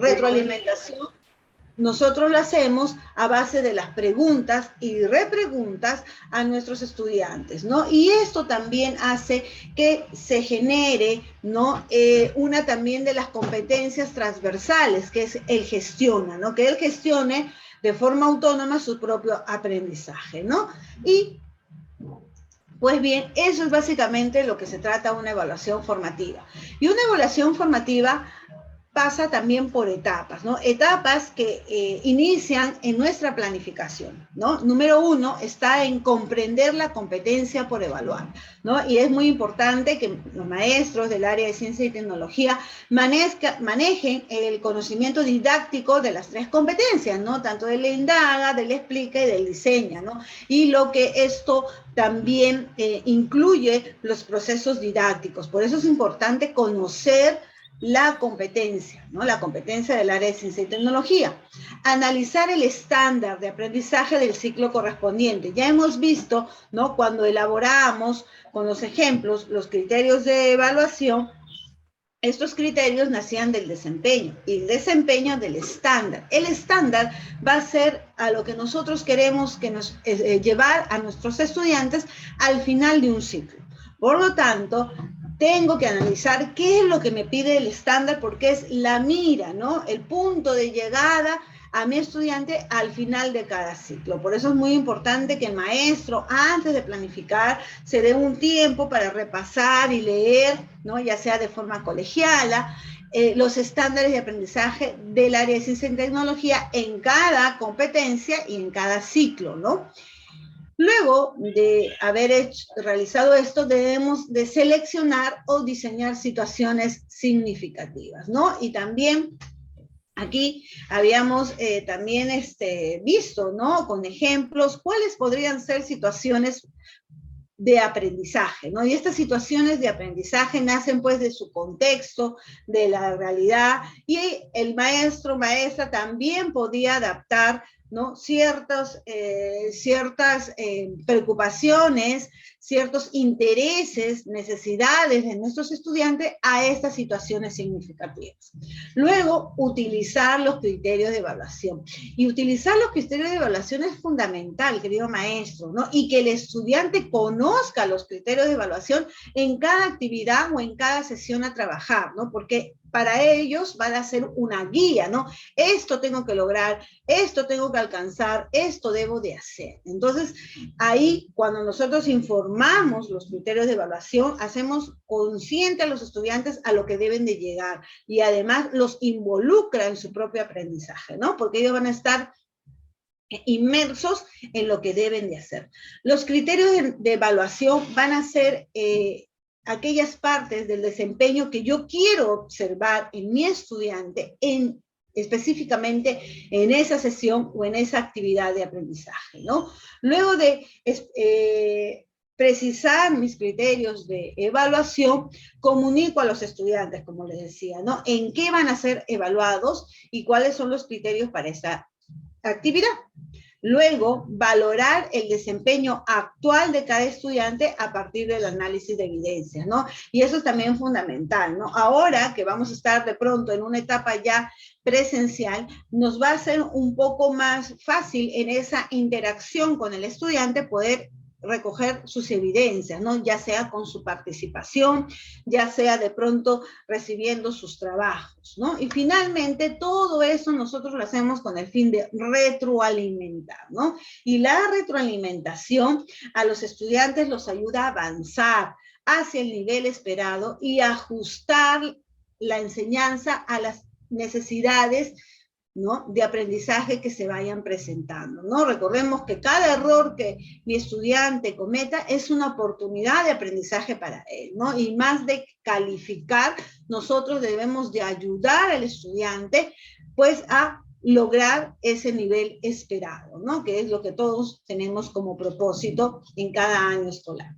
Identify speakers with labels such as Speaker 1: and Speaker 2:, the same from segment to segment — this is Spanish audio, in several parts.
Speaker 1: retroalimentación nosotros lo hacemos a base de las preguntas y repreguntas a nuestros estudiantes, ¿no? Y esto también hace que se genere, ¿no? Una también de las competencias transversales, que es el gestiona, ¿no? Que él gestione de forma autónoma su propio aprendizaje, ¿no? Y pues bien, eso es básicamente lo que se trata de una evaluación formativa. Y una evaluación formativa pasa también por etapas, ¿no? Etapas que inician en nuestra planificación, ¿no? Número 1 está en comprender la competencia por evaluar, ¿no? Y es muy importante que los maestros del área de ciencia y tecnología manejen el conocimiento didáctico de las 3 competencias, ¿no? Tanto del indaga, del explica y del diseña, ¿no? Y lo que esto también incluye los procesos didácticos. Por eso es importante conocer la competencia, ¿no? La competencia del área de ciencia y tecnología. Analizar el estándar de aprendizaje del ciclo correspondiente. Ya hemos visto, ¿no? Cuando elaboramos con los ejemplos los criterios de evaluación, estos criterios nacían del desempeño y el desempeño del estándar. El estándar va a ser a lo que nosotros queremos que nos llevar a nuestros estudiantes al final de un ciclo. Por lo tanto, tengo que analizar qué es lo que me pide el estándar, porque es la mira, ¿no? El punto de llegada a mi estudiante al final de cada ciclo. Por eso es muy importante que el maestro, antes de planificar, se dé un tiempo para repasar y leer, ¿no? Ya sea de forma colegiala, los estándares de aprendizaje del área de ciencia y tecnología en cada competencia y en cada ciclo, ¿no? Luego de haber realizado esto, debemos de seleccionar o diseñar situaciones significativas, ¿no? Y también aquí habíamos también visto, ¿no? Con ejemplos, cuáles podrían ser situaciones de aprendizaje, ¿no? Y estas situaciones de aprendizaje nacen pues de su contexto, de la realidad, y el maestro, maestra también podía adaptar, ¿no? Ciertas preocupaciones, ciertos intereses, necesidades de nuestros estudiantes a estas situaciones significativas. Luego, utilizar los criterios de evaluación. Y utilizar los criterios de evaluación es fundamental, querido maestro, ¿no? Y que el estudiante conozca los criterios de evaluación en cada actividad o en cada sesión a trabajar, ¿no? Porque para ellos van a ser una guía, ¿no? Esto tengo que lograr, esto tengo que alcanzar, esto debo de hacer. Entonces, ahí, cuando nosotros informamos los criterios de evaluación, hacemos consciente a los estudiantes a lo que deben de llegar y además los involucra en su propio aprendizaje, ¿no? Porque ellos van a estar inmersos en lo que deben de hacer. Los criterios de evaluación van a ser aquellas partes del desempeño que yo quiero observar en mi estudiante específicamente en esa sesión o en esa actividad de aprendizaje, ¿no? Luego de precisar mis criterios de evaluación, comunico a los estudiantes, como les decía, ¿no? En qué van a ser evaluados y cuáles son los criterios para esta actividad. Luego, valorar el desempeño actual de cada estudiante a partir del análisis de evidencias, ¿no? Y eso es también fundamental, ¿no? Ahora que vamos a estar de pronto en una etapa ya presencial, nos va a ser un poco más fácil en esa interacción con el estudiante poder recoger sus evidencias, ¿no? Ya sea con su participación, ya sea de pronto recibiendo sus trabajos, ¿no? Y finalmente todo eso nosotros lo hacemos con el fin de retroalimentar, ¿no? Y la retroalimentación a los estudiantes los ayuda a avanzar hacia el nivel esperado y ajustar la enseñanza a las necesidades, ¿no? De aprendizaje que se vayan presentando, ¿no? Recordemos que cada error que mi estudiante cometa es una oportunidad de aprendizaje para él, ¿no? Y más de calificar, nosotros debemos de ayudar al estudiante, pues, a lograr ese nivel esperado, ¿no? Que es lo que todos tenemos como propósito en cada año escolar.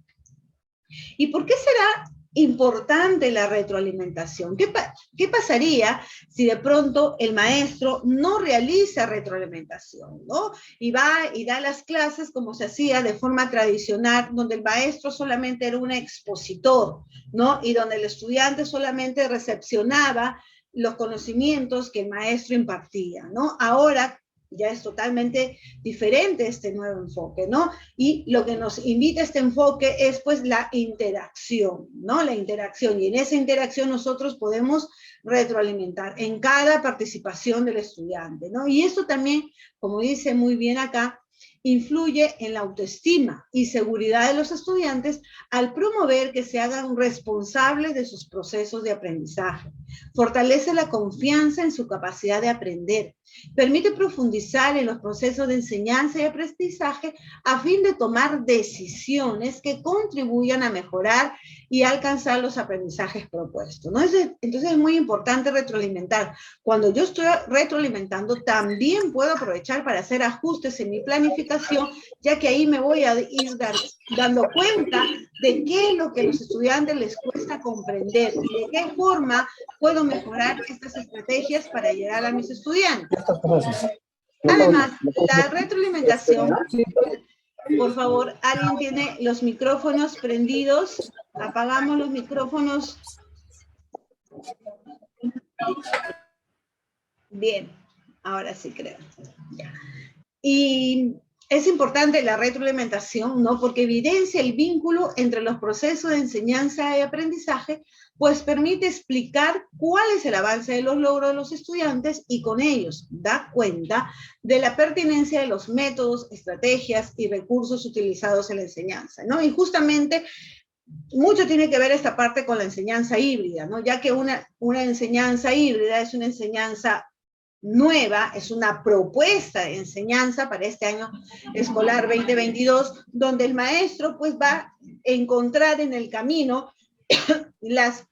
Speaker 1: ¿Y por qué será importante la retroalimentación? ¿Qué pasaría si de pronto el maestro no realiza retroalimentación, ¿no? Y va y da las clases como se hacía de forma tradicional, donde el maestro solamente era un expositor, ¿no? Y donde el estudiante solamente recepcionaba los conocimientos que el maestro impartía, ¿no? Ahora ya es totalmente diferente este nuevo enfoque, ¿no? Y lo que nos invita este enfoque es pues la interacción, ¿no? La interacción, y en esa interacción nosotros podemos retroalimentar en cada participación del estudiante, ¿no? Y esto también, como dice muy bien acá, influye en la autoestima y seguridad de los estudiantes al promover que se hagan responsables de sus procesos de aprendizaje. Fortalece la confianza en su capacidad de aprender. Permite profundizar en los procesos de enseñanza y aprendizaje a fin de tomar decisiones que contribuyan a mejorar y alcanzar los aprendizajes propuestos, ¿no? Entonces es muy importante retroalimentar. Cuando yo estoy retroalimentando, también puedo aprovechar para hacer ajustes en mi planificación, ya que ahí me voy a ir dando cuenta de qué es lo que a los estudiantes les cuesta comprender y de qué forma puedo mejorar estas estrategias para llegar a mis estudiantes. Además, la retroalimentación, por favor, ¿alguien tiene los micrófonos prendidos? Apagamos los micrófonos. Bien, ahora sí creo. Y es importante la retroalimentación, ¿no? Porque evidencia el vínculo entre los procesos de enseñanza y aprendizaje, pues permite explicar cuál es el avance de los logros de los estudiantes y con ellos da cuenta de la pertinencia de los métodos, estrategias y recursos utilizados en la enseñanza, ¿no? Y justamente mucho tiene que ver esta parte con la enseñanza híbrida, ¿no? Ya que una enseñanza híbrida es una enseñanza nueva, es una propuesta de enseñanza para este año escolar 2022, donde el maestro pues va a encontrar en el camino las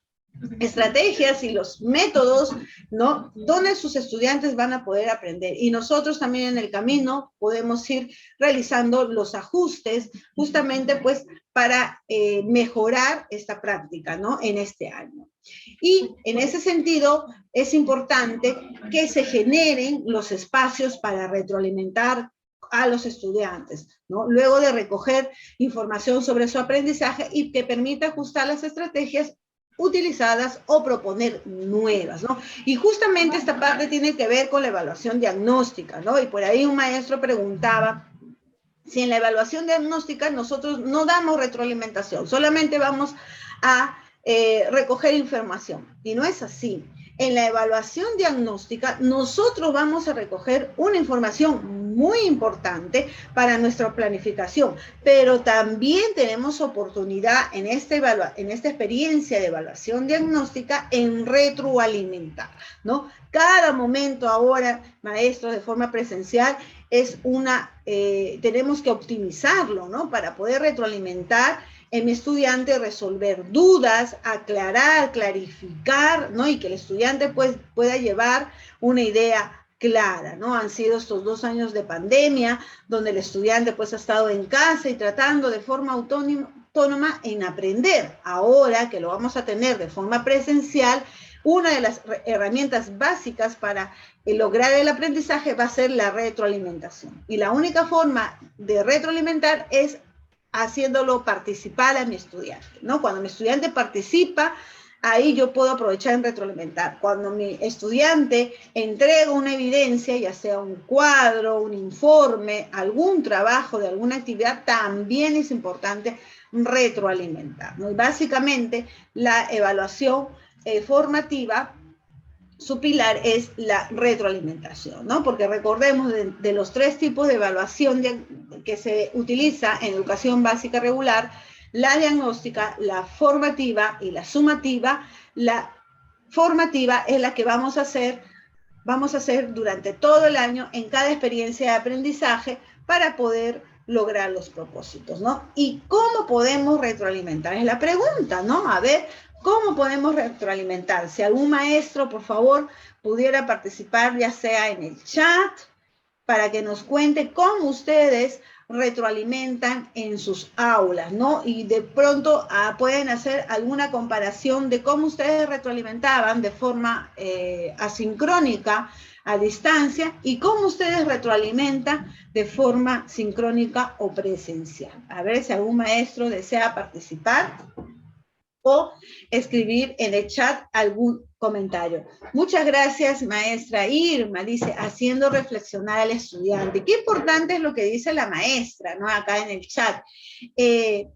Speaker 1: estrategias y los métodos, ¿no? Donde sus estudiantes van a poder aprender. Y nosotros también en el camino podemos ir realizando los ajustes justamente pues para mejorar esta práctica, ¿no? En este año. Y en ese sentido es importante que se generen los espacios para retroalimentar a los estudiantes, ¿no? Luego de recoger información sobre su aprendizaje y que permita ajustar las estrategias utilizadas o proponer nuevas, ¿no? Y justamente esta parte tiene que ver con la evaluación diagnóstica, ¿no? Y por ahí un maestro preguntaba si en la evaluación diagnóstica nosotros no damos retroalimentación, solamente vamos a recoger información. Y no es así. En la evaluación diagnóstica, nosotros vamos a recoger una información muy importante para nuestra planificación, pero también tenemos oportunidad en esta experiencia de evaluación diagnóstica en retroalimentar, ¿no? Cada momento ahora, maestros, de forma presencial, es tenemos que optimizarlo, ¿no? Para poder retroalimentar en mi estudiante, resolver dudas, aclarar, clarificar, ¿no? Y que el estudiante pues pueda llevar una idea clara, ¿no? Han sido estos 2 años de pandemia, donde el estudiante pues ha estado en casa y tratando de forma autónoma en aprender. Ahora que lo vamos a tener de forma presencial, una de las herramientas básicas para lograr el aprendizaje va a ser la retroalimentación. Y la única forma de retroalimentar es haciéndolo participar a mi estudiante, ¿no? Cuando mi estudiante participa, ahí yo puedo aprovechar en retroalimentar. Cuando mi estudiante entrega una evidencia, ya sea un cuadro, un informe, algún trabajo de alguna actividad, también es importante retroalimentar, ¿no? Y básicamente la evaluación formativa, su pilar es la retroalimentación, ¿no? Porque recordemos de los 3 tipos de evaluación que se utiliza en educación básica regular, la diagnóstica, la formativa y la sumativa. La formativa es la que vamos a hacer durante todo el año en cada experiencia de aprendizaje para poder lograr los propósitos, ¿no? ¿Y cómo podemos retroalimentar? Es la pregunta, ¿no? A ver, ¿cómo podemos retroalimentar? Si algún maestro, por favor, pudiera participar, ya sea en el chat, para que nos cuente cómo ustedes retroalimentan en sus aulas, ¿no? Y de pronto pueden hacer alguna comparación de cómo ustedes retroalimentaban de forma asincrónica a distancia y cómo ustedes retroalimentan de forma sincrónica o presencial. A ver si algún maestro desea participar. o escribir en el chat algún comentario. Muchas gracias, maestra Irma, dice, haciendo reflexionar al estudiante. Qué importante es lo que dice la maestra, ¿no? Acá en el chat.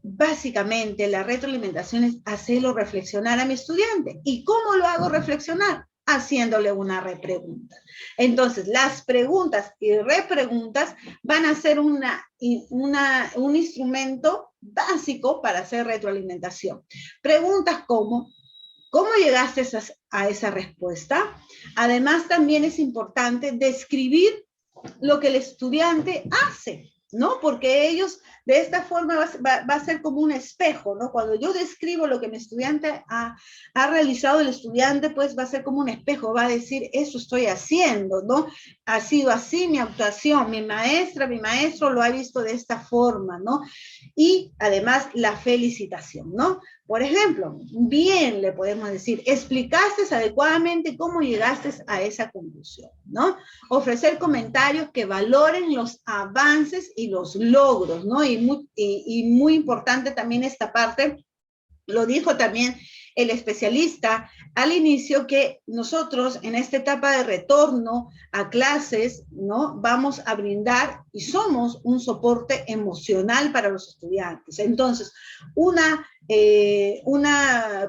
Speaker 1: Básicamente, la retroalimentación es hacerlo reflexionar a mi estudiante. ¿Y cómo lo hago reflexionar? Haciéndole una repregunta. Entonces, las preguntas y repreguntas van a ser un instrumento básico para hacer retroalimentación. Preguntas como, ¿cómo llegaste a esa respuesta? Además, también es importante describir lo que el estudiante hace, ¿no? Porque ellos, de esta forma, va a ser como un espejo, ¿no? Cuando yo describo lo que mi estudiante ha realizado, el estudiante, pues, va a ser como un espejo, va a decir, eso estoy haciendo, ¿no? Ha sido así mi actuación, mi maestra, mi maestro lo ha visto de esta forma, ¿no? Y, además, la felicitación, ¿no? Por ejemplo, bien le podemos decir, explicaste adecuadamente cómo llegaste a esa conclusión, ¿no? Ofrecer comentarios que valoren los avances y los logros, ¿no? Y muy importante también esta parte, lo dijo también el especialista al inicio, que nosotros en esta etapa de retorno a clases, ¿no? Vamos a brindar y somos un soporte emocional para los estudiantes. Entonces, una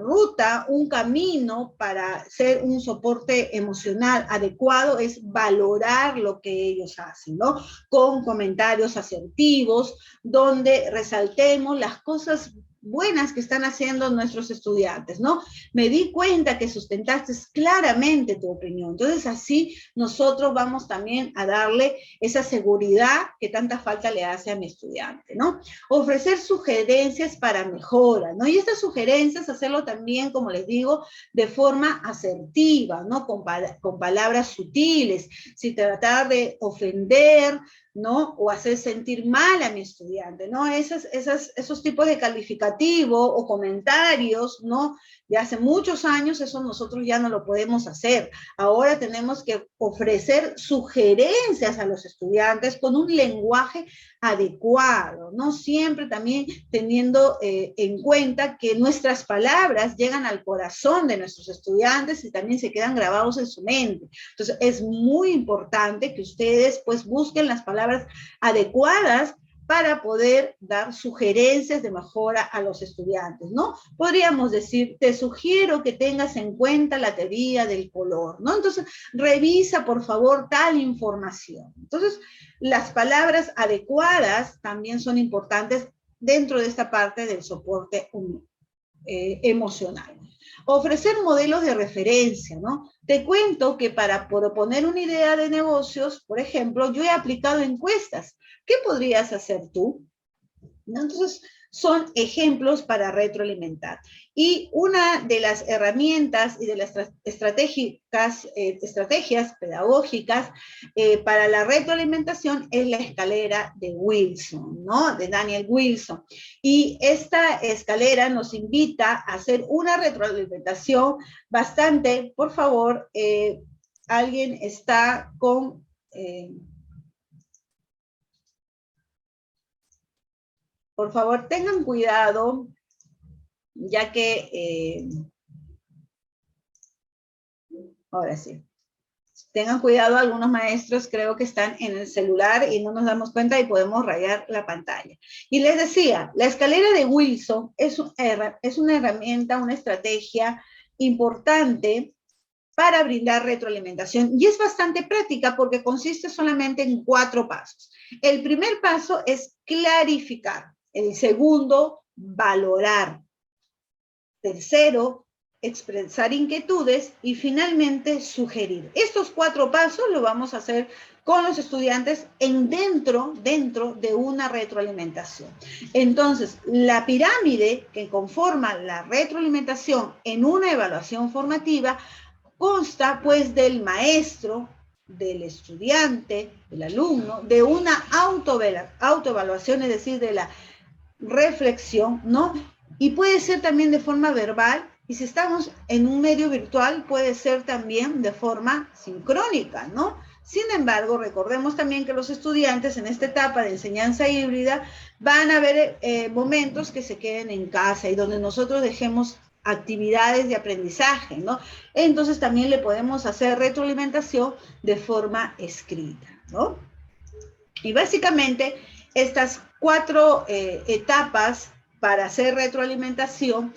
Speaker 1: ruta, un camino para ser un soporte emocional adecuado es valorar lo que ellos hacen, ¿no? Con comentarios asertivos, donde resaltemos las cosas buenas que están haciendo nuestros estudiantes, ¿no? Me di cuenta que sustentaste claramente tu opinión. Entonces, así nosotros vamos también a darle esa seguridad que tanta falta le hace a mi estudiante, ¿no? Ofrecer sugerencias para mejora, ¿no? Y estas sugerencias, hacerlo también, como les digo, de forma asertiva, ¿no? Con palabras sutiles, sin tratar de ofender, ¿no? O hacer sentir mal a mi estudiante, ¿no? Esos tipos de calificativo o comentarios, ¿no? De hace muchos años, eso nosotros ya no lo podemos hacer. Ahora tenemos que ofrecer sugerencias a los estudiantes con un lenguaje adecuado, ¿no? Siempre también teniendo en cuenta que nuestras palabras llegan al corazón de nuestros estudiantes y también se quedan grabados en su mente. Entonces, es muy importante que ustedes, pues, busquen las palabras adecuadas para poder dar sugerencias de mejora a los estudiantes, ¿no? Podríamos decir, te sugiero que tengas en cuenta la teoría del color, ¿no? Entonces, revisa, por favor, tal información. Entonces, las palabras adecuadas también son importantes dentro de esta parte del soporte emocional. Ofrecer modelos de referencia, ¿no? Te cuento que para proponer una idea de negocios, por ejemplo, yo he aplicado encuestas. ¿Qué podrías hacer tú? Entonces, son ejemplos para retroalimentar. Y una de las herramientas y de las estrategias pedagógicas para la retroalimentación es la escalera de Wilson, ¿no? De Daniel Wilson. Y esta escalera nos invita a hacer una retroalimentación bastante, por favor, alguien está con... por favor, tengan cuidado, ya que, ahora sí, tengan cuidado, algunos maestros creo que están en el celular y no nos damos cuenta y podemos rayar la pantalla. Y les decía, la escalera de Wilson es una herramienta, una estrategia importante para brindar retroalimentación y es bastante práctica porque consiste solamente en 4 pasos. El primer paso es clarificar. El segundo, valorar. Tercero, expresar inquietudes y finalmente sugerir. Estos 4 pasos lo vamos a hacer con los estudiantes dentro de una retroalimentación. Entonces, la pirámide que conforma la retroalimentación en una evaluación formativa consta pues del maestro, del estudiante, del alumno, de una autoevaluación, es decir, de la reflexión, ¿no? Y puede ser también de forma verbal, y si estamos en un medio virtual, puede ser también de forma sincrónica, ¿no? Sin embargo, recordemos también que los estudiantes en esta etapa de enseñanza híbrida van a haber momentos que se queden en casa y donde nosotros dejemos actividades de aprendizaje, ¿no? Entonces también le podemos hacer retroalimentación de forma escrita, ¿no? Y básicamente estas 4 etapas para hacer retroalimentación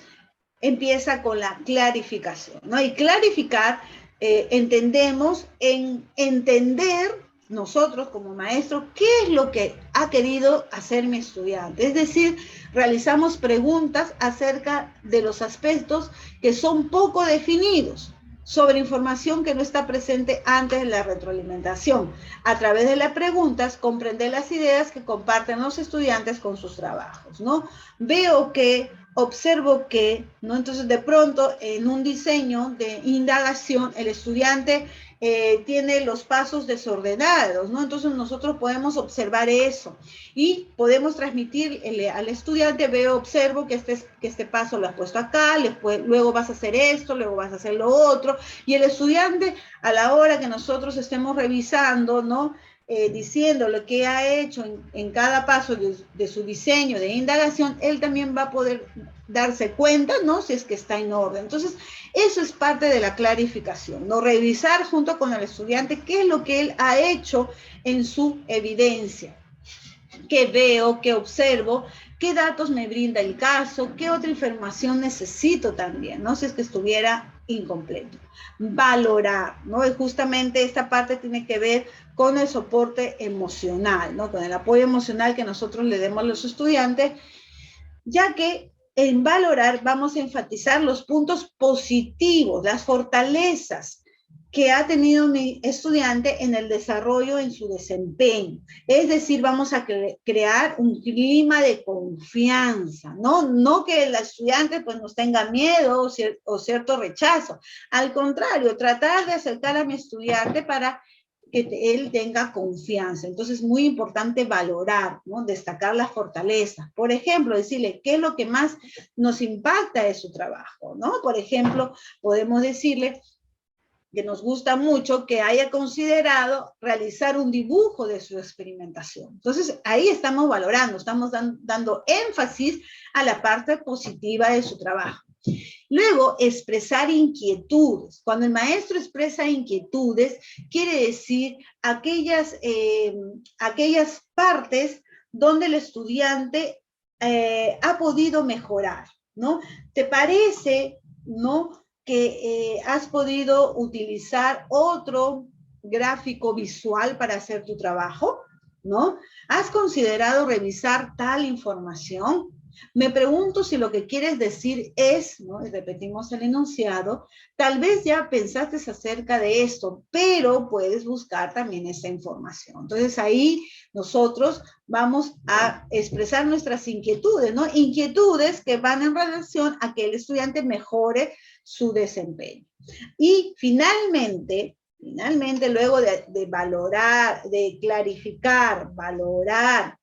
Speaker 1: empieza con la clarificación, ¿no? Y clarificar, entendemos en entender nosotros como maestros qué es lo que ha querido hacer mi estudiante. Es decir, realizamos preguntas acerca de los aspectos que son poco definidos, sobre información que no está presente antes de la retroalimentación. A través de las preguntas, comprender las ideas que comparten los estudiantes con sus trabajos, ¿no? Veo que, observo que, ¿no? Entonces, de pronto, en un diseño de indagación, el estudiante tiene los pasos desordenados, ¿no? Entonces, nosotros podemos observar eso y podemos transmitirle al estudiante, veo, observo que este paso lo has puesto acá, luego vas a hacer esto, luego vas a hacer lo otro, y el estudiante, a la hora que nosotros estemos revisando, ¿no? Diciendo lo que ha hecho en cada paso de su diseño de indagación, él también va a poder darse cuenta, ¿no? Si es que está en orden. Entonces, eso es parte de la clarificación, ¿no? Revisar junto con el estudiante qué es lo que él ha hecho en su evidencia, qué veo, qué observo, qué datos me brinda el caso, qué otra información necesito también, ¿no? Si es que estuviera incompleto. Valorar, ¿no? Y justamente esta parte tiene que ver con el soporte emocional, ¿no? Con el apoyo emocional que nosotros le demos a los estudiantes, ya que en valorar vamos a enfatizar los puntos positivos, las fortalezas que ha tenido mi estudiante en el desarrollo, en su desempeño. Es decir, vamos a crear un clima de confianza, ¿no? No que el estudiante pues nos tenga miedo o cierto rechazo. Al contrario, tratar de acercar a mi estudiante para que él tenga confianza. Entonces es muy importante valorar, ¿no? Destacar las fortalezas. Por ejemplo, decirle qué es lo que más nos impacta de su trabajo, ¿no? Por ejemplo, podemos decirle que nos gusta mucho que haya considerado realizar un dibujo de su experimentación. Entonces, ahí estamos valorando, estamos dando énfasis a la parte positiva de su trabajo. Luego, expresar inquietudes. Cuando el maestro expresa inquietudes, quiere decir aquellas partes donde el estudiante ha podido mejorar, ¿no? ¿Te parece, no, que has podido utilizar otro gráfico visual para hacer tu trabajo? ¿No? ¿Has considerado revisar tal información? Me pregunto si lo que quieres decir es, ¿no? Y repetimos el enunciado, tal vez ya pensaste acerca de esto, pero puedes buscar también esa información. Entonces ahí nosotros vamos a expresar nuestras inquietudes, ¿no? Inquietudes que van en relación a que el estudiante mejore su desempeño. Y finalmente, luego de valorar, de clarificar, valorar,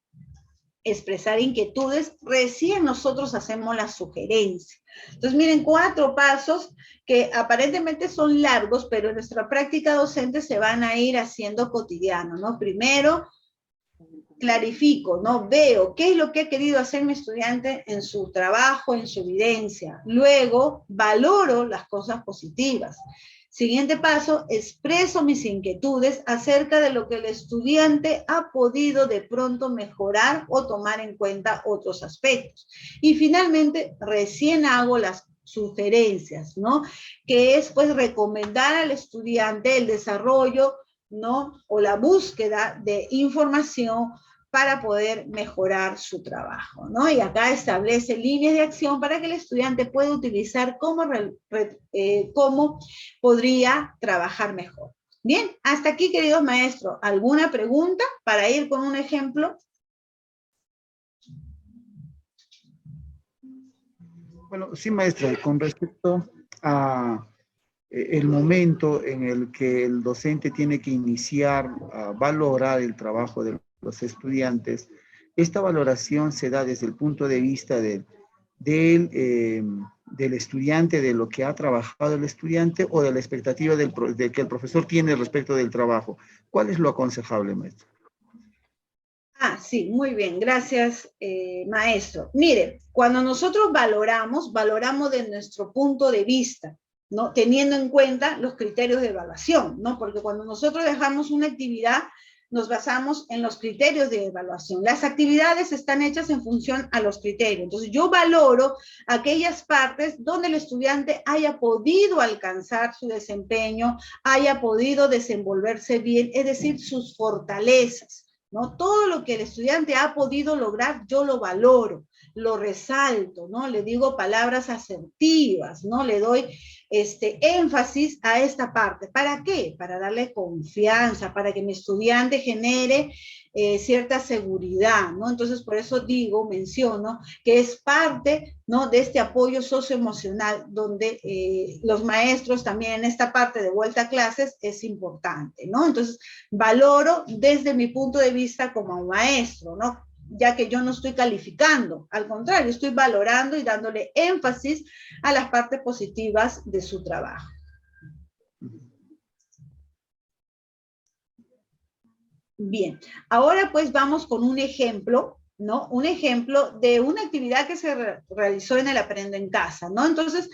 Speaker 1: expresar inquietudes, recién nosotros hacemos la sugerencia. Entonces, miren, 4 pasos que aparentemente son largos, pero en nuestra práctica docente se van a ir haciendo cotidianos, ¿no? Primero, clarifico, ¿no? Veo qué es lo que ha querido hacer mi estudiante en su trabajo, en su evidencia. Luego, valoro las cosas positivas. Siguiente paso, expreso mis inquietudes acerca de lo que el estudiante ha podido de pronto mejorar o tomar en cuenta otros aspectos. Y finalmente, recién hago las sugerencias, ¿no? Que es, pues, recomendar al estudiante el desarrollo, ¿no? O la búsqueda de información para poder mejorar su trabajo, ¿no? Y acá establece líneas de acción para que el estudiante pueda utilizar cómo podría trabajar mejor. Bien, hasta aquí, queridos maestros. ¿Alguna pregunta para ir con un ejemplo?
Speaker 2: Bueno, sí, maestra, con respecto a el momento en el que el docente tiene que iniciar a valorar el trabajo de los estudiantes, esta valoración se da desde el punto de vista del estudiante, de lo que ha trabajado el estudiante o de la expectativa de que el profesor tiene respecto del trabajo. ¿Cuál es lo aconsejable, maestro?
Speaker 1: Ah, sí, muy bien, gracias, maestro. Mire, cuando nosotros valoramos, valoramos de nuestro punto de vista, ¿no? Teniendo en cuenta los criterios de evaluación, ¿no? Porque cuando nosotros dejamos una actividad, nos basamos en los criterios de evaluación. Las actividades están hechas en función a los criterios. Entonces, yo valoro aquellas partes donde el estudiante haya podido alcanzar su desempeño, haya podido desenvolverse bien, es decir, sus fortalezas. ¿No? Todo lo que el estudiante ha podido lograr, yo lo valoro, lo resalto, ¿no? Le digo palabras asertivas, ¿no? Le doy énfasis a esta parte. ¿Para qué? Para darle confianza, para que mi estudiante genere cierta seguridad, ¿no? Entonces, por eso digo, menciono, que es parte, ¿no? De este apoyo socioemocional, donde los maestros también en esta parte de vuelta a clases es importante, ¿no? Entonces, valoro desde mi punto de vista como maestro, ¿no? Ya que yo no estoy calificando, al contrario, estoy valorando y dándole énfasis a las partes positivas de su trabajo. Bien, ahora pues vamos con un ejemplo, ¿no? Un ejemplo de una actividad que se realizó en el Aprendo en Casa, ¿no? Entonces,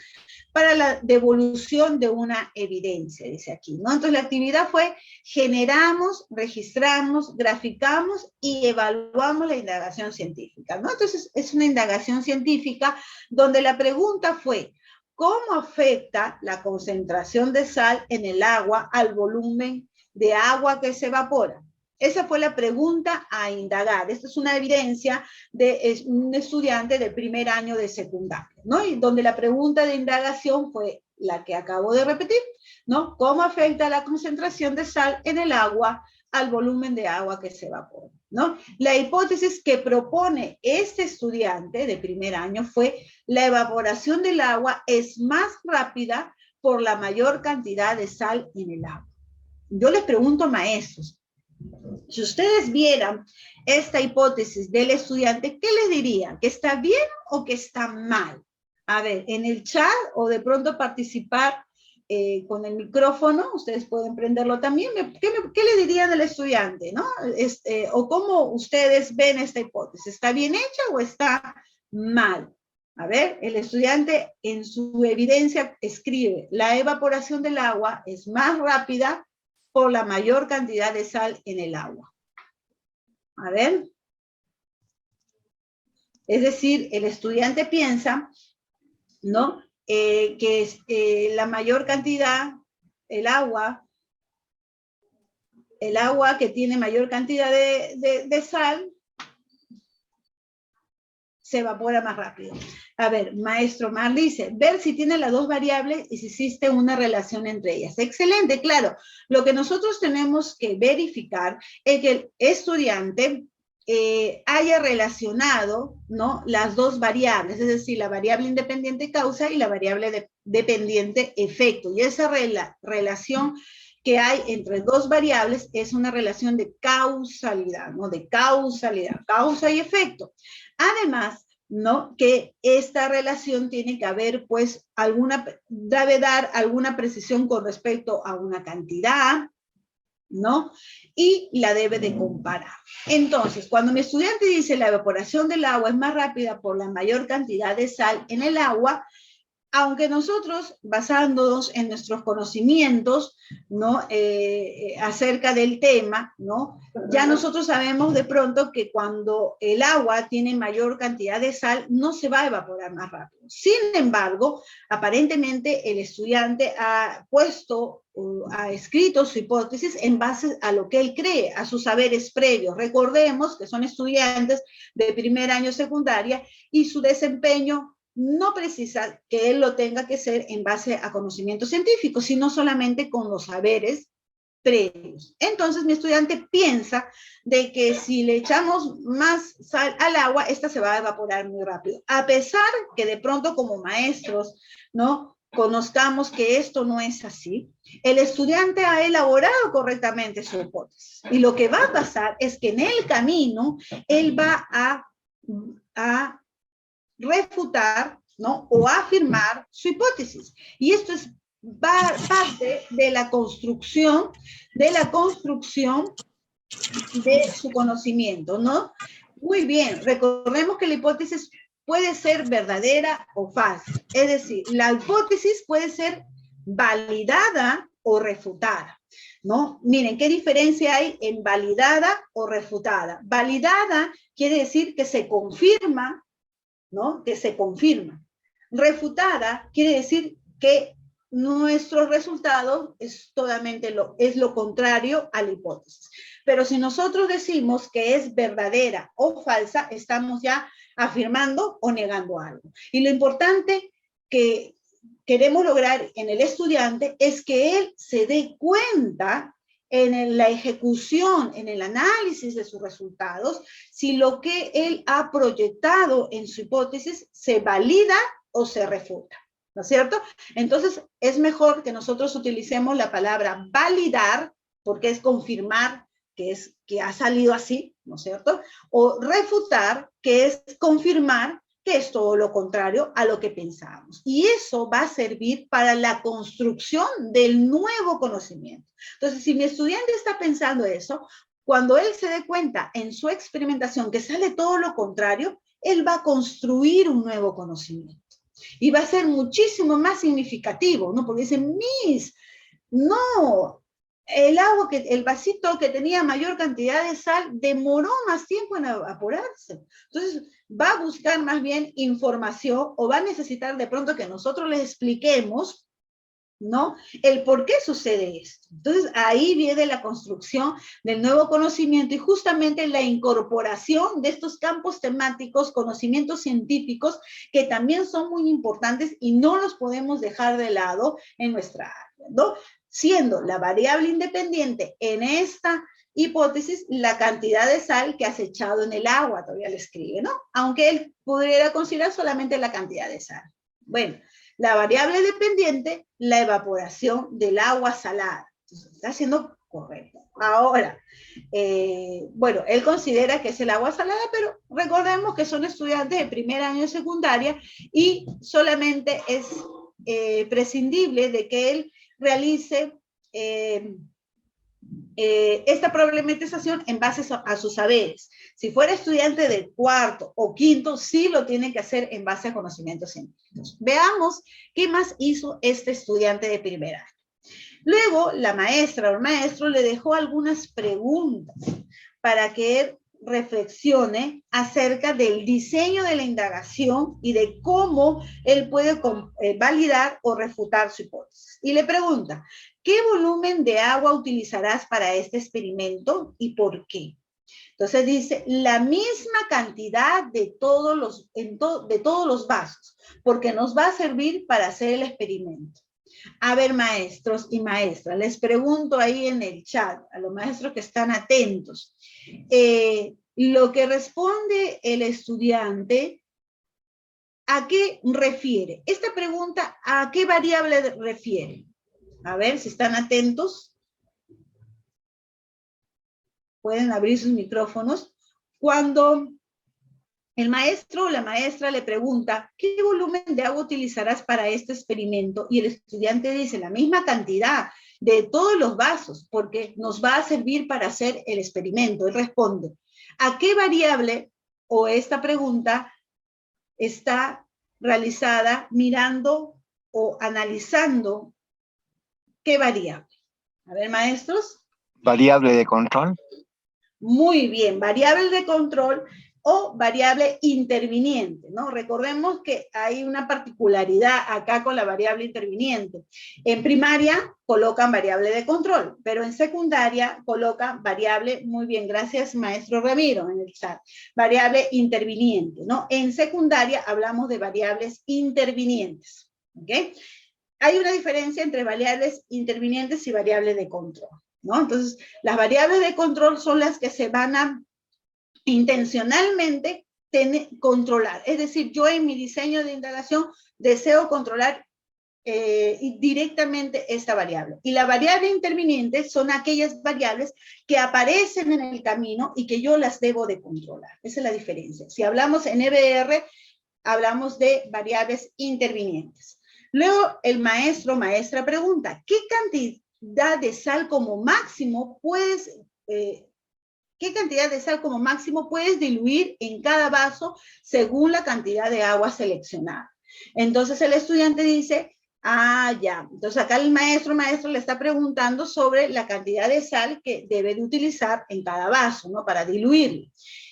Speaker 1: para la devolución de una evidencia, dice aquí, ¿no? Entonces, la actividad fue generamos, registramos, graficamos y evaluamos la indagación científica, ¿no? Entonces, es una indagación científica donde la pregunta fue, ¿cómo afecta la concentración de sal en el agua al volumen de agua que se evapora? Esa fue la pregunta a indagar. Esta es una evidencia de un estudiante de primer año de secundaria, ¿no? Y donde la pregunta de indagación fue la que acabo de repetir, ¿no? ¿Cómo afecta la concentración de sal en el agua al volumen de agua que se evapora, ¿no? La hipótesis que propone este estudiante de primer año fue la evaporación del agua es más rápida por la mayor cantidad de sal en el agua. Yo les pregunto, maestros, si ustedes vieran esta hipótesis del estudiante, ¿qué les dirían? ¿Que está bien o que está mal? A ver, en el chat o de pronto participar con el micrófono, ustedes pueden prenderlo también. ¿Qué le dirían al estudiante? ¿No? O cómo ustedes ven esta hipótesis. ¿Está bien hecha o está mal? A ver, el estudiante en su evidencia escribe, la evaporación del agua es más rápida por la mayor cantidad de sal en el agua. A ver. Es decir, el estudiante piensa, ¿no? Que la mayor cantidad, el agua que tiene mayor cantidad de sal, se evapora más rápido. A ver, maestro Mar dice, ver si tiene las dos variables y si existe una relación entre ellas. Excelente, claro. Lo que nosotros tenemos que verificar es que el estudiante haya relacionado, ¿no?, las dos variables, es decir, la variable independiente causa y la variable dependiente efecto. Y esa relación que hay entre dos variables es una relación de causalidad, ¿no? De causalidad, causa y efecto. Además, ¿no?, que esta relación tiene que haber, pues, debe dar alguna precisión con respecto a una cantidad, ¿no? Y la debe de comparar. Entonces, cuando mi estudiante dice la evaporación del agua es más rápida por la mayor cantidad de sal en el agua, aunque nosotros, basándonos en nuestros conocimientos, ¿no?, acerca del tema, ¿no?, ya nosotros sabemos de pronto que cuando el agua tiene mayor cantidad de sal, no se va a evaporar más rápido. Sin embargo, aparentemente el estudiante ha escrito su hipótesis en base a lo que él cree, a sus saberes previos. Recordemos que son estudiantes de primer año secundaria y su desempeño no precisa que él lo tenga que ser en base a conocimientos científicos, sino solamente con los saberes previos. Entonces, mi estudiante piensa de que si le echamos más sal al agua, esta se va a evaporar muy rápido. A pesar que de pronto como maestros, ¿no?, conozcamos que esto no es así, el estudiante ha elaborado correctamente su hipótesis. Y lo que va a pasar es que en el camino, él va a refutar, ¿no?, o afirmar su hipótesis. Y esto es parte de la construcción de su conocimiento, ¿no? Muy bien, recordemos que la hipótesis puede ser verdadera o falsa. Es decir, la hipótesis puede ser validada o refutada, ¿no? Miren, ¿qué diferencia hay en validada o refutada? Validada quiere decir que se confirma, ¿no? Que se confirma. Refutada quiere decir que nuestro resultado es totalmente lo contrario a la hipótesis. Pero si nosotros decimos que es verdadera o falsa, estamos ya afirmando o negando algo. Y lo importante que queremos lograr en el estudiante es que él se dé cuenta en la ejecución, en el análisis de sus resultados, si lo que él ha proyectado en su hipótesis se valida o se refuta, ¿no es cierto? Entonces, es mejor que nosotros utilicemos la palabra validar, porque es confirmar que ha salido así, ¿no es cierto? O refutar, que es confirmar que es todo lo contrario a lo que pensábamos. Y eso va a servir para la construcción del nuevo conocimiento. Entonces, si mi estudiante está pensando eso, cuando él se dé cuenta en su experimentación que sale todo lo contrario, él va a construir un nuevo conocimiento. Y va a ser muchísimo más significativo, ¿no? Porque dicen, no, el vasito que tenía mayor cantidad de sal demoró más tiempo en evaporarse. Entonces, va a buscar más bien información o va a necesitar de pronto que nosotros les expliquemos, ¿no? El por qué sucede esto. Entonces, ahí viene la construcción del nuevo conocimiento y justamente la incorporación de estos campos temáticos, conocimientos científicos, que también son muy importantes y no los podemos dejar de lado en nuestra área, ¿no? Siendo la variable independiente en esta hipótesis la cantidad de sal que has echado en el agua, todavía le escribe, ¿no? Aunque él pudiera considerar solamente la cantidad de sal. Bueno, la variable dependiente, la evaporación del agua salada. Entonces, está siendo correcto. Ahora, bueno, él considera que es el agua salada, pero recordemos que son estudiantes de primer año de secundaria y solamente es prescindible de que él realice esta problematización en base a sus saberes. Si fuera estudiante de cuarto o quinto, sí lo tiene que hacer en base a conocimientos científicos. Veamos qué más hizo este estudiante de primer año. Luego, la maestra o el maestro le dejó algunas preguntas para que él reflexione acerca del diseño de la indagación y de cómo él puede validar o refutar su hipótesis. Y le pregunta, ¿qué volumen de agua utilizarás para este experimento y por qué? Entonces dice, la misma cantidad de todos los vasos, porque nos va a servir para hacer el experimento. A ver, maestros y maestras, les pregunto ahí en el chat, a los maestros que están atentos, lo que responde el estudiante, ¿a qué refiere? Esta pregunta, ¿a qué variable refiere? A ver si están atentos. Pueden abrir sus micrófonos. Cuando el maestro o la maestra le pregunta, ¿qué volumen de agua utilizarás para este experimento? Y el estudiante dice, la misma cantidad de todos los vasos, porque nos va a servir para hacer el experimento. Él responde, ¿a qué variable o esta pregunta está realizada mirando o analizando qué variable? A ver, maestros.
Speaker 3: Variable de control.
Speaker 1: Muy bien, variable de control o variable interviniente, ¿no? Recordemos que hay una particularidad acá con la variable interviniente. En primaria colocan variable de control, pero en secundaria colocan variable, muy bien, gracias maestro Ramiro en el chat, variable interviniente, ¿no? En secundaria hablamos de variables intervinientes, ¿ok? Hay una diferencia entre variables intervinientes y variables de control, ¿no? Entonces, las variables de control son las que se van a intencionalmente controlar. Es decir, yo en mi diseño de indagación deseo controlar directamente esta variable. Y la variable interviniente son aquellas variables que aparecen en el camino y que yo las debo de controlar. Esa es la diferencia. Si hablamos en EBR, hablamos de variables intervinientes. Luego el maestro o maestra pregunta, ¿qué cantidad de sal como máximo puedes ¿Qué cantidad de sal como máximo puedes diluir en cada vaso según la cantidad de agua seleccionada? Entonces el estudiante dice, ya. Entonces acá el maestro le está preguntando sobre la cantidad de sal que debe de utilizar en cada vaso, ¿no? Para diluirlo.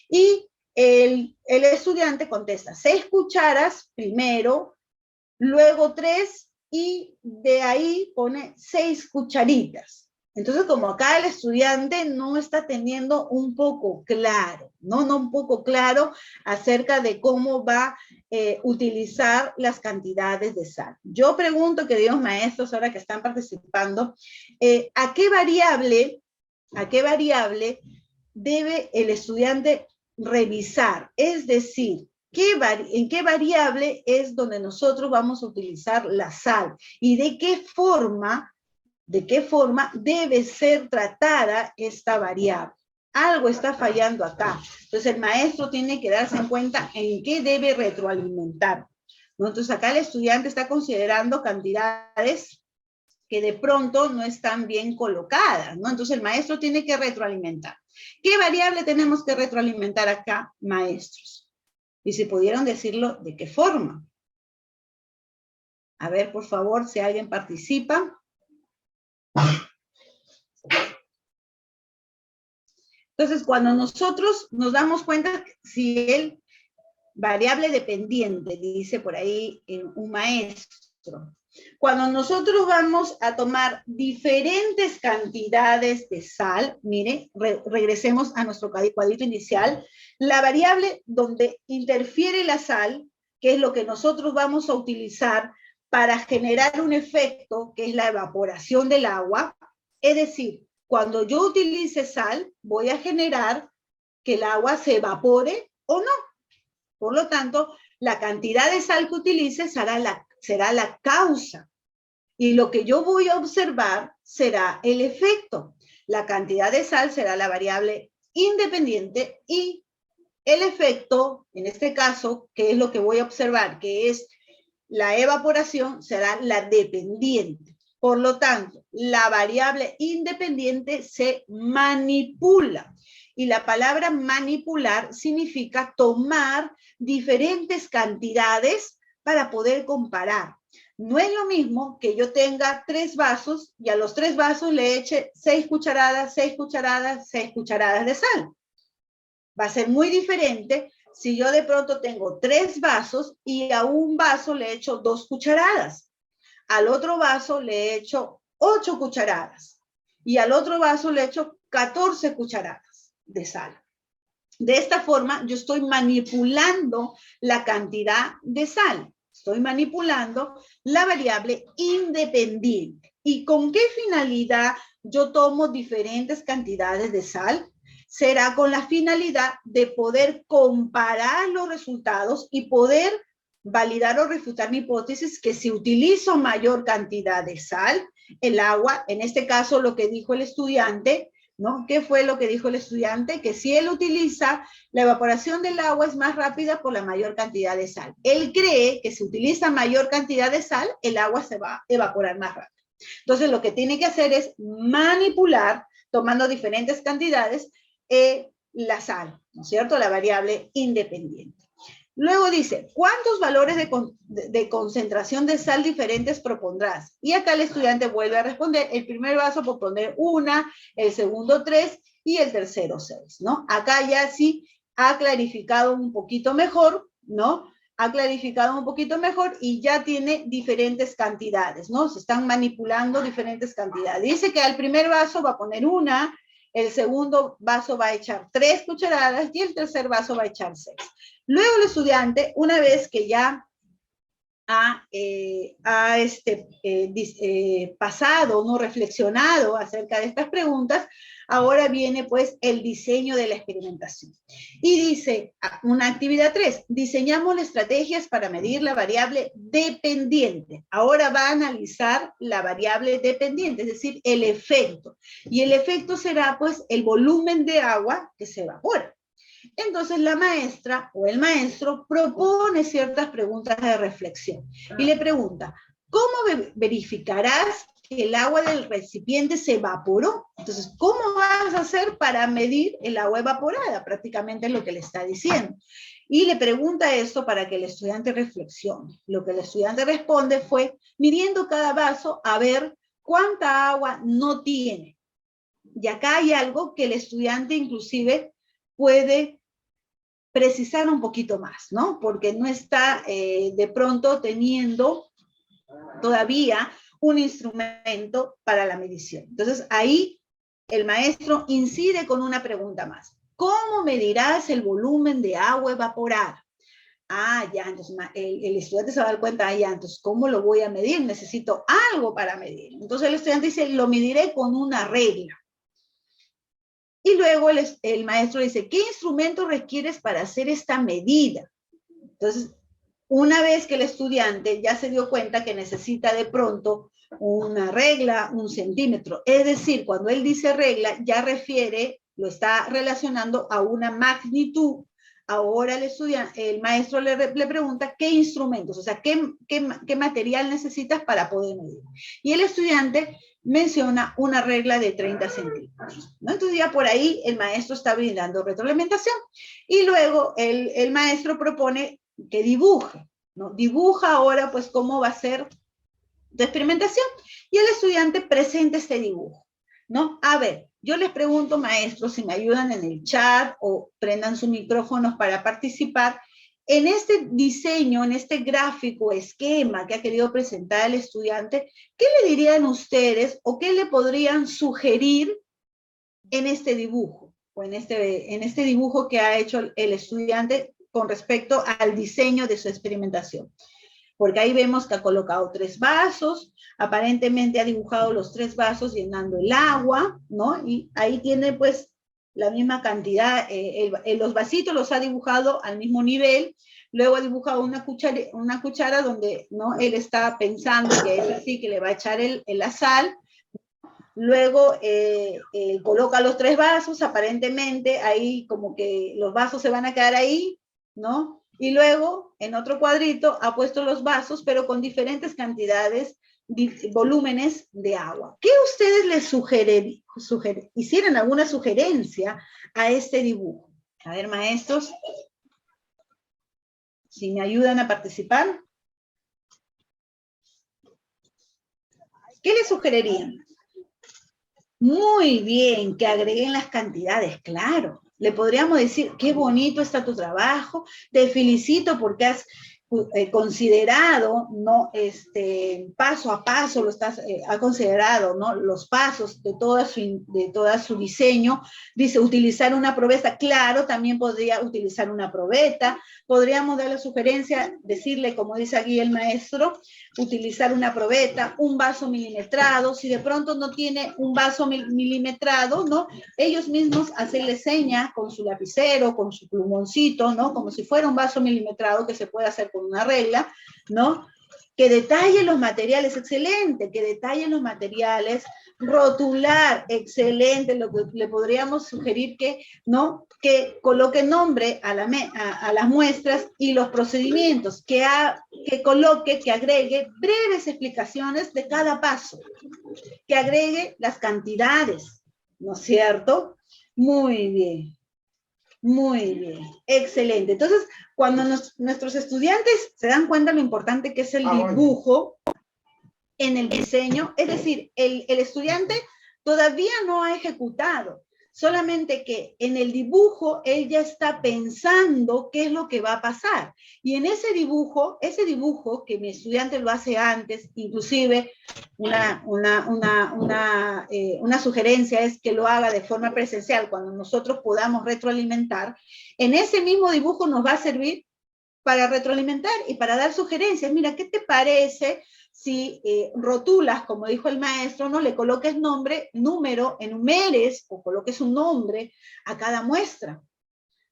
Speaker 1: Y el estudiante contesta 6 cucharas primero, luego 3 y de ahí pone 6 cucharitas. Entonces, como acá el estudiante no está teniendo un poco claro, no un poco claro acerca de cómo va a utilizar las cantidades de sal. Yo pregunto, queridos maestros, ahora que están participando, ¿a qué variable debe el estudiante revisar? Es decir, ¿en qué variable es donde nosotros vamos a utilizar la sal? ¿Y de qué forma debe ser tratada esta variable? Algo está fallando acá. Entonces el maestro tiene que darse en cuenta en qué debe retroalimentar, ¿no? Entonces acá el estudiante está considerando cantidades que de pronto no están bien colocadas, ¿no? Entonces el maestro tiene que retroalimentar. ¿Qué variable tenemos que retroalimentar acá, maestros? Y si pudieron decirlo, ¿de qué forma? A ver, por favor, si alguien participa. Entonces, cuando nosotros nos damos cuenta, si el variable dependiente, dice por ahí un maestro, cuando nosotros vamos a tomar diferentes cantidades de sal, mire, regresemos a nuestro cuadrito inicial, la variable donde interfiere la sal, que es lo que nosotros vamos a utilizar para generar un efecto, que es la evaporación del agua, es decir, cuando yo utilice sal, voy a generar que el agua se evapore o no. Por lo tanto, la cantidad de sal que utilice será la causa. Y lo que yo voy a observar será el efecto. La cantidad de sal será la variable independiente y el efecto, en este caso, que es lo que voy a observar, que es la evaporación, será la dependiente. Por lo tanto, la variable independiente se manipula. Y la palabra manipular significa tomar diferentes cantidades para poder comparar. No es lo mismo que yo tenga 3 vasos y a los 3 vasos le eche 6 cucharadas, 6 cucharadas, 6 cucharadas de sal. Va a ser muy diferente si yo de pronto tengo 3 vasos y a un vaso le echo 2 cucharadas. Al otro vaso le echo 8 cucharadas y al otro vaso le echo 14 cucharadas de sal. De esta forma, yo estoy manipulando la cantidad de sal. Estoy manipulando la variable independiente. ¿Y con qué finalidad yo tomo diferentes cantidades de sal? Será con la finalidad de poder comparar los resultados y poder validar o refutar mi hipótesis que si utilizo mayor cantidad de sal, el agua, en este caso lo que dijo el estudiante, ¿no? ¿Qué fue lo que dijo el estudiante? Que si él utiliza, la evaporación del agua es más rápida por la mayor cantidad de sal. Él cree que si utiliza mayor cantidad de sal, el agua se va a evaporar más rápido. Entonces, lo que tiene que hacer es manipular, tomando diferentes cantidades, la sal, ¿no es cierto? La variable independiente. Luego dice, ¿cuántos valores de concentración de sal diferentes propondrás? Y acá el estudiante vuelve a responder, el primer vaso propone 1, el segundo 3 y el tercero 6, ¿no? Acá ya sí ha clarificado un poquito mejor, ¿no? Ha clarificado un poquito mejor y ya tiene diferentes cantidades, ¿no? Se están manipulando diferentes cantidades. Dice que al primer vaso va a poner 1, el segundo vaso va a echar 3 cucharadas y el tercer vaso va a echar 6. Luego el estudiante, una vez que ya ha pasado, no reflexionado acerca de estas preguntas, ahora viene pues el diseño de la experimentación. Y dice, una actividad 3, diseñamos estrategias para medir la variable dependiente. Ahora va a analizar la variable dependiente, es decir, el efecto. Y el efecto será pues el volumen de agua que se evapora. Entonces la maestra o el maestro propone ciertas preguntas de reflexión y le pregunta, ¿cómo verificarás que el agua del recipiente se evaporó. Entonces, ¿cómo vas a hacer para medir el agua evaporada? Prácticamente es lo que le está diciendo. Y le pregunta esto para que el estudiante reflexione. Lo que el estudiante responde fue, midiendo cada vaso a ver cuánta agua no tiene. Y acá hay algo que el estudiante inclusive puede precisar un poquito más, ¿no? Porque no está de pronto teniendo todavía un instrumento para la medición. Entonces, ahí el maestro incide con una pregunta más. ¿Cómo medirás el volumen de agua evaporada? Ah, ya, entonces el estudiante se va a dar cuenta, ya, entonces, ¿cómo lo voy a medir? Necesito algo para medir. Entonces el estudiante dice, lo mediré con una regla. Y luego el maestro dice, ¿qué instrumento requieres para hacer esta medida? Entonces, una vez que el estudiante ya se dio cuenta que necesita de pronto una regla, un centímetro, es decir, cuando él dice regla, ya refiere, lo está relacionando a una magnitud. Ahora el maestro le pregunta qué instrumentos, o sea, qué material necesitas para poder medir. Y el estudiante menciona una regla de 30 centímetros, ¿no? Entonces ya por ahí el maestro está brindando retroalimentación. Y luego el maestro propone que dibuje, ¿no? Dibuja ahora pues cómo va a ser tu experimentación. Y el estudiante presenta este dibujo, ¿no? A ver, yo les pregunto, maestros, si me ayudan en el chat o prendan sus micrófonos para participar. En este diseño, en este gráfico, esquema que ha querido presentar el estudiante, ¿qué le dirían ustedes o qué le podrían sugerir en este dibujo? O en este dibujo que ha hecho el estudiante con respecto al diseño de su experimentación. Porque ahí vemos que ha colocado 3 vasos, aparentemente ha dibujado los 3 vasos llenando el agua, ¿no? Y ahí tiene pues la misma cantidad, los vasitos los ha dibujado al mismo nivel, luego ha dibujado una cuchara donde, ¿no? Él está pensando que es así, que le va a echar la sal, luego coloca los 3 vasos, aparentemente ahí como que los vasos se van a quedar ahí, ¿no? Y luego, en otro cuadrito, ha puesto los vasos, pero con diferentes cantidades, volúmenes de agua. ¿Qué ustedes les hicieran alguna sugerencia a este dibujo? A ver, maestros, si me ayudan a participar. ¿Qué les sugerirían? Muy bien, que agreguen las cantidades, claro. Le podríamos decir, qué bonito está tu trabajo, te felicito porque has considerado, ¿no? Paso a paso ha considerado, ¿no? Los pasos de toda su diseño. Dice, utilizar una probeta, claro, también podría utilizar una probeta. Podríamos dar la sugerencia, decirle, como dice aquí el maestro, utilizar una probeta, un vaso milimetrado. Si de pronto no tiene un vaso milimetrado, ¿no? Ellos mismos hacerle seña con su lapicero, con su plumoncito, ¿no? Como si fuera un vaso milimetrado que se puede hacer con una regla, ¿no? Que detalle los materiales, excelente, que detalle los materiales, rotular, excelente, lo que le podríamos sugerir que, ¿no? Que coloque nombre a las muestras y los procedimientos, que coloque, que agregue breves explicaciones de cada paso, que agregue las cantidades, ¿no es cierto? Muy bien. Muy bien, excelente. Entonces, cuando nuestros estudiantes se dan cuenta de lo importante que es el dibujo en el diseño, es decir, el estudiante todavía no ha ejecutado, solamente que en el dibujo él ya está pensando qué es lo que va a pasar. Y en ese dibujo que mi estudiante lo hace antes, inclusive una sugerencia es que lo haga de forma presencial cuando nosotros podamos retroalimentar. En ese mismo dibujo nos va a servir para retroalimentar y para dar sugerencias. Mira, ¿qué te parece si rotulas, como dijo el maestro, no le coloques nombre, número, enumeres o coloques un nombre a cada muestra,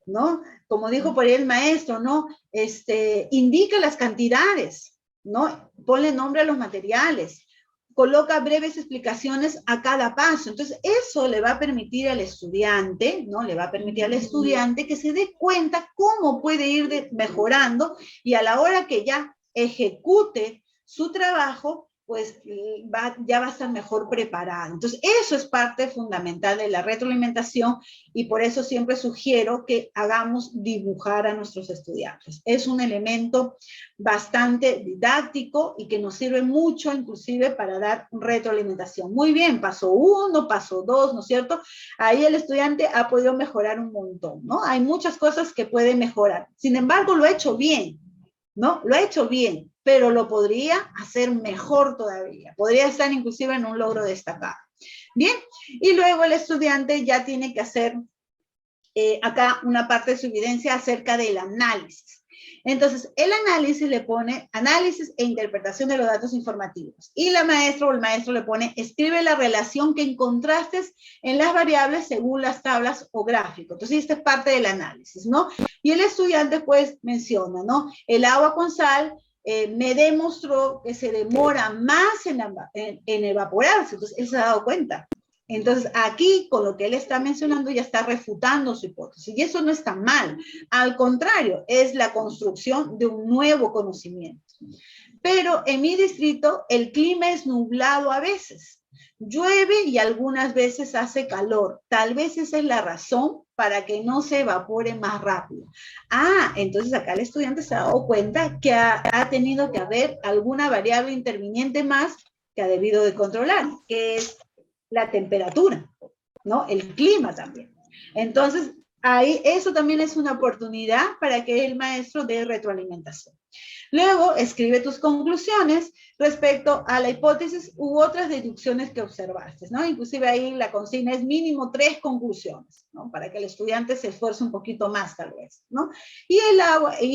Speaker 1: ¿no? Como dijo por ahí el maestro, ¿no? Indica las cantidades, ¿no? Ponle nombre a los materiales, coloca breves explicaciones a cada paso. Entonces, eso le va a permitir al estudiante, ¿no? Le va a permitir al estudiante que se dé cuenta cómo puede ir mejorando y a la hora que ya ejecute su trabajo, pues ya va a estar mejor preparado. Entonces, eso es parte fundamental de la retroalimentación y por eso siempre sugiero que hagamos dibujar a nuestros estudiantes. Es un elemento bastante didáctico y que nos sirve mucho inclusive para dar retroalimentación. Muy bien, paso 1, paso 2, ¿no es cierto? Ahí el estudiante ha podido mejorar un montón, ¿no? Hay muchas cosas que puede mejorar. Sin embargo, lo ha hecho bien, ¿no? Lo ha hecho bien, pero lo podría hacer mejor todavía. Podría estar inclusive en un logro destacado. Bien, y luego el estudiante ya tiene que hacer acá una parte de su evidencia acerca del análisis. Entonces, el análisis le pone análisis e interpretación de los datos informativos. Y la maestra o el maestro le pone, escribe la relación que encontraste en las variables según las tablas o gráficos. Entonces, esta es parte del análisis, ¿no? Y el estudiante, pues, menciona, ¿no? El agua con sal me demostró que se demora más en evaporarse. Entonces, él se ha dado cuenta. Entonces, aquí, con lo que él está mencionando, ya está refutando su hipótesis. Y eso no está mal. Al contrario, es la construcción de un nuevo conocimiento. Pero en mi distrito, el clima es nublado a veces. Llueve y algunas veces hace calor. Tal vez esa es la razón para que no se evapore más rápido. Ah, entonces acá el estudiante se ha dado cuenta que ha tenido que haber alguna variable interviniente más que ha debido de controlar, que es la temperatura, ¿no? El clima también. Entonces, ahí eso también es una oportunidad para que el maestro dé retroalimentación. Luego, escribe tus conclusiones respecto a la hipótesis u otras deducciones que observaste, ¿no? Inclusive ahí la consigna es mínimo 3 conclusiones, ¿no? Para que el estudiante se esfuerce un poquito más, tal vez, ¿no? Y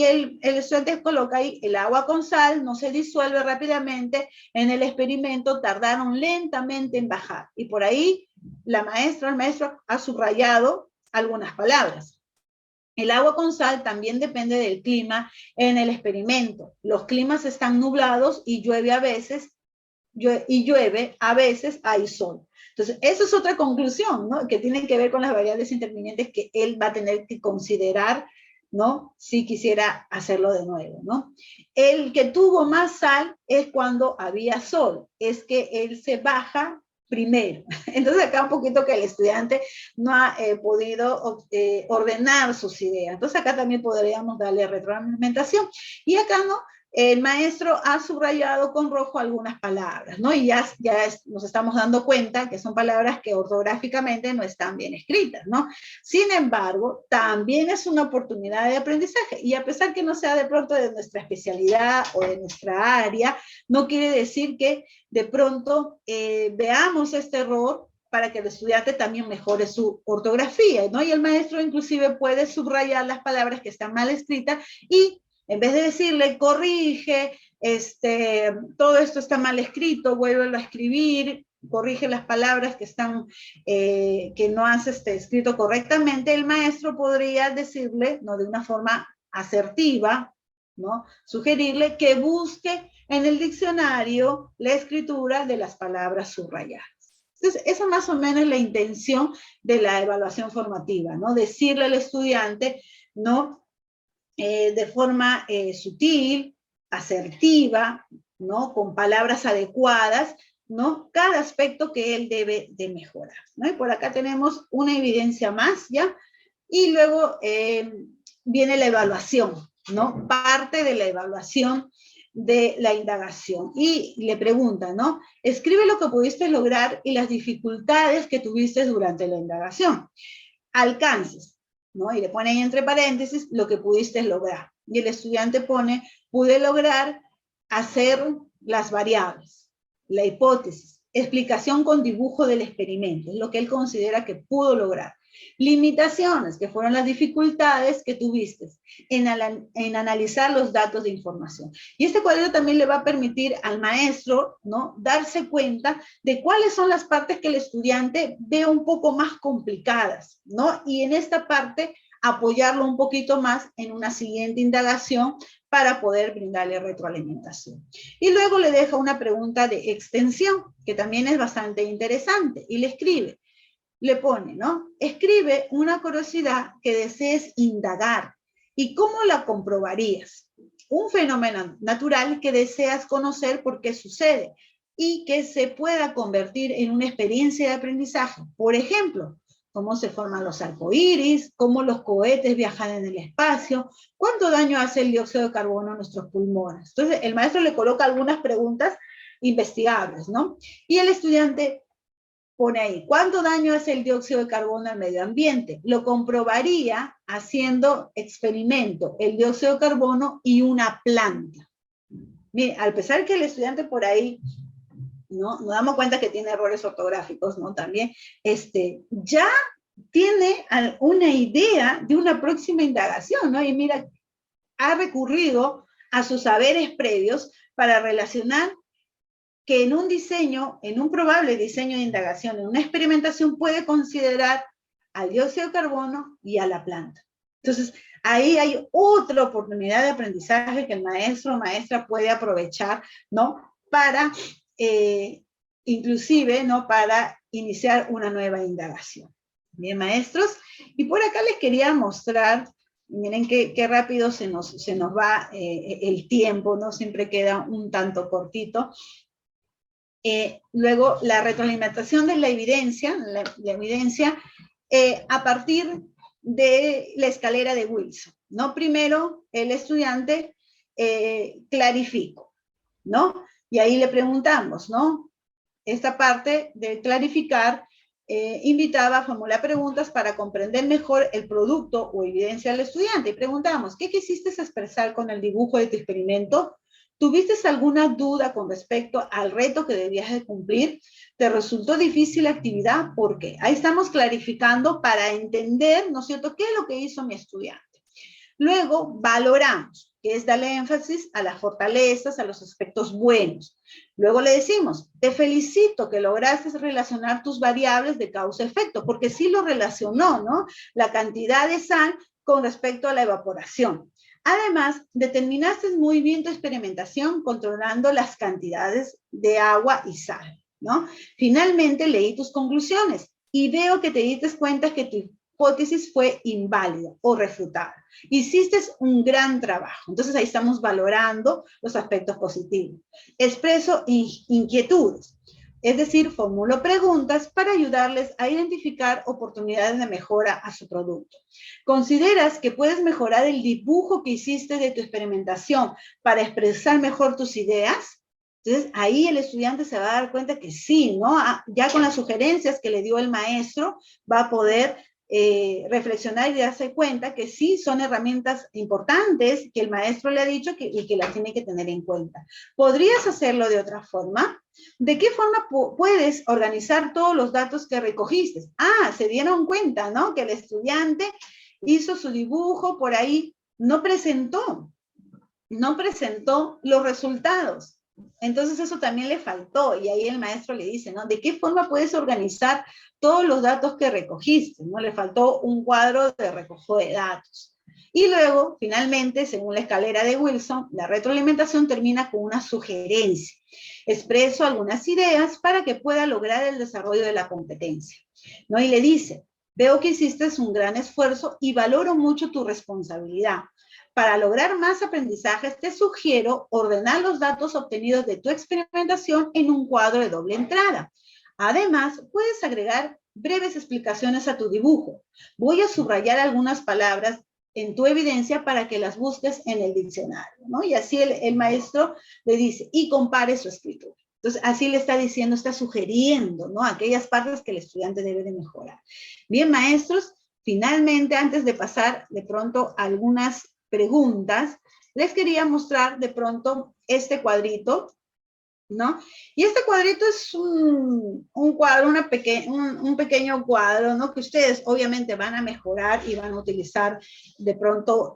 Speaker 1: el estudiante coloca ahí, el agua con sal no se disuelve rápidamente, en el experimento tardaron lentamente en bajar. Y por ahí la maestra, el maestro ha subrayado algunas palabras. El agua con sal también depende del clima en el experimento. Los climas están nublados y llueve a veces, hay sol. Entonces, esa es otra conclusión, ¿no? Que tiene que ver con las variables intervinientes que él va a tener que considerar, ¿no? Si quisiera hacerlo de nuevo, ¿no? El que tuvo más sal es cuando había sol, es que él se baja primero. Entonces acá un poquito que el estudiante no ha podido ordenar sus ideas. Entonces acá también podríamos darle retroalimentación. Y acá, ¿no? El maestro ha subrayado con rojo algunas palabras, ¿no? Y ya nos estamos dando cuenta que son palabras que ortográficamente no están bien escritas, ¿no? Sin embargo, también es una oportunidad de aprendizaje. Y a pesar que no sea de pronto de nuestra especialidad o de nuestra área, no quiere decir que de pronto veamos este error para que el estudiante también mejore su ortografía, ¿no? Y el maestro inclusive puede subrayar las palabras que están mal escritas y en vez de decirle, corrige, todo esto está mal escrito, vuélvelo a escribir, corrige las palabras que están, que no has escrito correctamente, el maestro podría decirle, ¿no? De una forma asertiva, ¿no? Sugerirle que busque en el diccionario la escritura de las palabras subrayadas. Entonces, esa más o menos es la intención de la evaluación formativa, ¿no? Decirle al estudiante, ¿no? De forma sutil, asertiva, ¿no? Con palabras adecuadas, ¿no? Cada aspecto que él debe de mejorar, ¿no? Y por acá tenemos una evidencia más, ¿ya? Y luego viene la evaluación, ¿no? Parte de la evaluación de la indagación. Y le pregunta, ¿no? Escribe lo que pudiste lograr y las dificultades que tuviste durante la indagación. Alcances, ¿no? Y le pone ahí entre paréntesis lo que pudiste lograr. Y el estudiante pone, pude lograr hacer las variables, la hipótesis, explicación con dibujo del experimento, es lo que él considera que pudo lograr. Limitaciones, que fueron las dificultades que tuviste en analizar los datos de información. Y este cuadro también le va a permitir al maestro, ¿no? Darse cuenta de cuáles son las partes que el estudiante ve un poco más complicadas, ¿no? Y en esta parte apoyarlo un poquito más en una siguiente indagación para poder brindarle retroalimentación. Y luego le deja una pregunta de extensión, que también es bastante interesante, y le escribe, le pone, ¿no? Escribe una curiosidad que desees indagar. ¿Y cómo la comprobarías? Un fenómeno natural que deseas conocer por qué sucede. y que se pueda convertir en una experiencia de aprendizaje. Por ejemplo, cómo se forman los arcoíris, cómo los cohetes viajan en el espacio, cuánto daño hace el dióxido de carbono a nuestros pulmones. Entonces, el maestro le coloca algunas preguntas investigables, ¿no? Y el estudiante pone ahí, ¿cuánto daño hace el dióxido de carbono al medio ambiente? Lo comprobaría haciendo experimento, el dióxido de carbono y una planta. Mire, al pesar que el estudiante por ahí, ¿no? Nos damos cuenta que tiene errores ortográficos, ¿no? También, ya tiene una idea de una próxima indagación, ¿no? Y mira, ha recurrido a sus saberes previos para relacionar que en un diseño, en un probable diseño de indagación, en una experimentación, puede considerar al dióxido de carbono y a la planta. Entonces, ahí hay otra oportunidad de aprendizaje que el maestro o maestra puede aprovechar, ¿no? Para, inclusive, ¿no? Para iniciar una nueva indagación. Bien, maestros. Y por acá les quería mostrar, miren qué rápido se nos va el tiempo, ¿no? Siempre queda un tanto cortito. Luego, la retroalimentación de la evidencia, a partir de la escalera de Wilson, ¿no? Primero, el estudiante clarifica, ¿no? Y ahí le preguntamos, ¿no? Esta parte de clarificar invitaba a formular preguntas para comprender mejor el producto o evidencia del estudiante. Y preguntamos, ¿qué quisiste expresar con el dibujo de tu experimento? ¿Tuviste alguna duda con respecto al reto que debías de cumplir? ¿Te resultó difícil la actividad? ¿Por qué? Ahí estamos clarificando para entender, ¿no es cierto?, qué es lo que hizo mi estudiante. Luego, valoramos, que es darle énfasis a las fortalezas, a los aspectos buenos. Luego le decimos, te felicito que lograste relacionar tus variables de causa-efecto, porque sí lo relacionó, ¿no? La cantidad de sal con respecto a la evaporación. Además, determinaste muy bien tu experimentación controlando las cantidades de agua y sal, ¿no? Finalmente, leí tus conclusiones y veo que te diste cuenta que tu hipótesis fue inválida o refutada. Hiciste un gran trabajo. Entonces, ahí estamos valorando los aspectos positivos. Expreso inquietudes. Es decir, formulo preguntas para ayudarles a identificar oportunidades de mejora a su producto. ¿Consideras que puedes mejorar el dibujo que hiciste de tu experimentación para expresar mejor tus ideas? Entonces, ahí el estudiante se va a dar cuenta que sí, ¿no? Ya con las sugerencias que le dio el maestro, va a poder reflexionar y darse cuenta que sí son herramientas importantes que el maestro le ha dicho y que las tiene que tener en cuenta. ¿Podrías hacerlo de otra forma? ¿De qué forma puedes organizar todos los datos que recogiste? Se dieron cuenta, ¿no? Que el estudiante hizo su dibujo, por ahí no presentó los resultados. Entonces eso también le faltó y ahí el maestro le dice, ¿no? ¿De qué forma puedes organizar todos los datos que recogiste? ¿No? Le faltó un cuadro de recojo de datos. Y luego, finalmente, según la escalera de Wilson, la retroalimentación termina con una sugerencia. Expreso algunas ideas para que pueda lograr el desarrollo de la competencia, ¿no? Y le dice, veo que hiciste un gran esfuerzo y valoro mucho tu responsabilidad. Para lograr más aprendizajes, te sugiero ordenar los datos obtenidos de tu experimentación en un cuadro de doble entrada. Además, puedes agregar breves explicaciones a tu dibujo. Voy a subrayar algunas palabras en tu evidencia para que las busques en el diccionario, ¿no? Y así el maestro le dice, y compare su escritura. Entonces, así le está diciendo, está sugiriendo, ¿no? Aquellas partes que el estudiante debe de mejorar. Bien, maestros, finalmente, antes de pasar de pronto a algunas preguntas, les quería mostrar de pronto este cuadrito, ¿no? Y este cuadrito es un cuadro, un pequeño cuadro, ¿no? Que ustedes obviamente van a mejorar y van a utilizar de pronto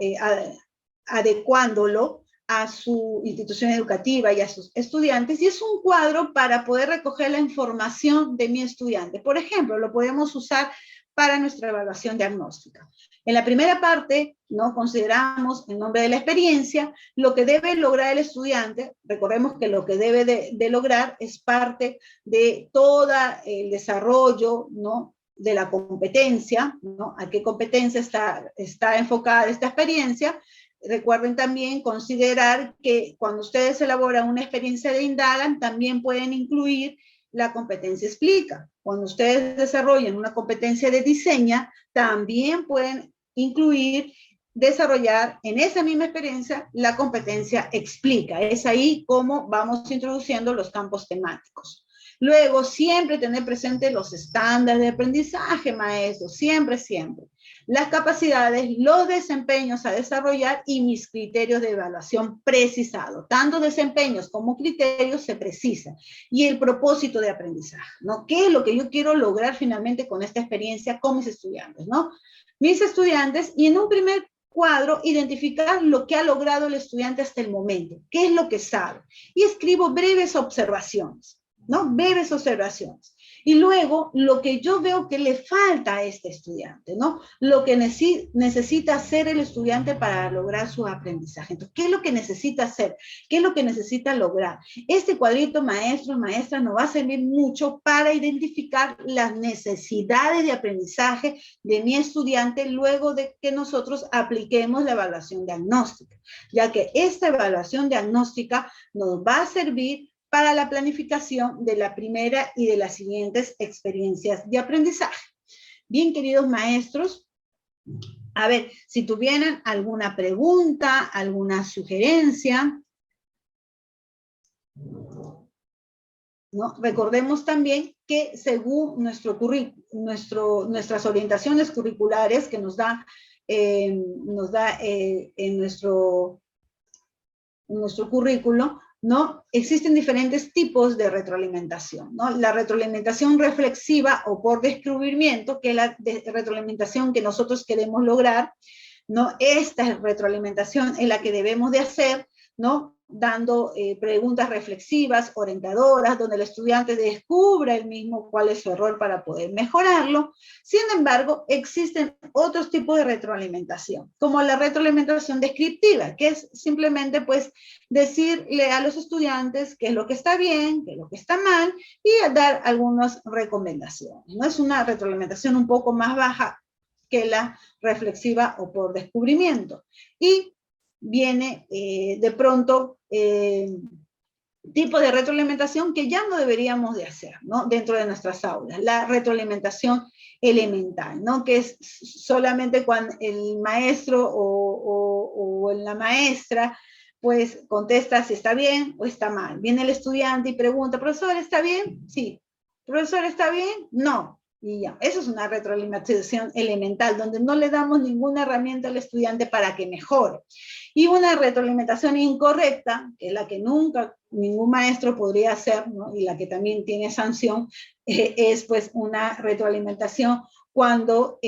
Speaker 1: adecuándolo a su institución educativa y a sus estudiantes, y es un cuadro para poder recoger la información de mi estudiante. Por ejemplo, lo podemos usar para nuestra evaluación diagnóstica. En la primera parte, ¿no? Consideramos en nombre de la experiencia lo que debe lograr el estudiante. Recordemos que lo que debe de lograr es parte de todo el desarrollo, ¿no? De la competencia, ¿no? A qué competencia está enfocada esta experiencia. Recuerden también considerar que cuando ustedes elaboran una experiencia de Indagan, también pueden incluir la competencia explica. Cuando ustedes desarrollan una competencia de diseña, también pueden incluir, desarrollar en esa misma experiencia la competencia explica. Es ahí como vamos introduciendo los campos temáticos. Luego, siempre tener presente los estándares de aprendizaje, maestro, siempre, siempre. Las capacidades, los desempeños a desarrollar y mis criterios de evaluación precisados. Tanto desempeños como criterios se precisan. Y el propósito de aprendizaje, ¿no? ¿Qué es lo que yo quiero lograr finalmente con esta experiencia con mis estudiantes, ¿no? Mis estudiantes, y en un primer cuadro, identificar lo que ha logrado el estudiante hasta el momento, qué es lo que sabe. Y escribo breves observaciones, ¿no? Breves observaciones. Y luego, lo que yo veo que le falta a este estudiante, ¿no? Lo que necesita hacer el estudiante para lograr su aprendizaje. Entonces, ¿qué es lo que necesita hacer? ¿Qué es lo que necesita lograr? Este cuadrito, maestros, maestras, nos va a servir mucho para identificar las necesidades de aprendizaje de mi estudiante luego de que nosotros apliquemos la evaluación diagnóstica, ya que esta evaluación diagnóstica nos va a servir para la planificación de la primera y de las siguientes experiencias de aprendizaje. Bien, queridos maestros, a ver, si tuvieran alguna pregunta, alguna sugerencia, ¿no? Recordemos también que según nuestras orientaciones curriculares que nos da en nuestro currículo, ¿no? Existen diferentes tipos de retroalimentación, ¿no? La retroalimentación reflexiva o por descubrimiento, que es la retroalimentación que nosotros queremos lograr, ¿no? Esta retroalimentación es la que debemos de hacer, ¿no? Dando preguntas reflexivas, orientadoras, donde el estudiante descubra él mismo cuál es su error para poder mejorarlo. Sin embargo, existen otros tipos de retroalimentación, como la retroalimentación descriptiva, que es simplemente, pues, decirle a los estudiantes qué es lo que está bien, qué es lo que está mal, y dar algunas recomendaciones, ¿no? Es una retroalimentación un poco más baja que la reflexiva o por descubrimiento. Y viene de pronto tipo de retroalimentación que ya no deberíamos de hacer, ¿no? Dentro de nuestras aulas, la retroalimentación elemental, ¿no? Que es solamente cuando el maestro o la maestra pues contesta si está bien o está mal. Viene el estudiante y pregunta, profesor, ¿está bien? Sí. Profesor, ¿está bien? No. Y ya, eso es una retroalimentación elemental, donde no le damos ninguna herramienta al estudiante para que mejore. Y una retroalimentación incorrecta, que es la que nunca ningún maestro podría hacer, ¿no? Y la que también tiene sanción, es pues una retroalimentación cuando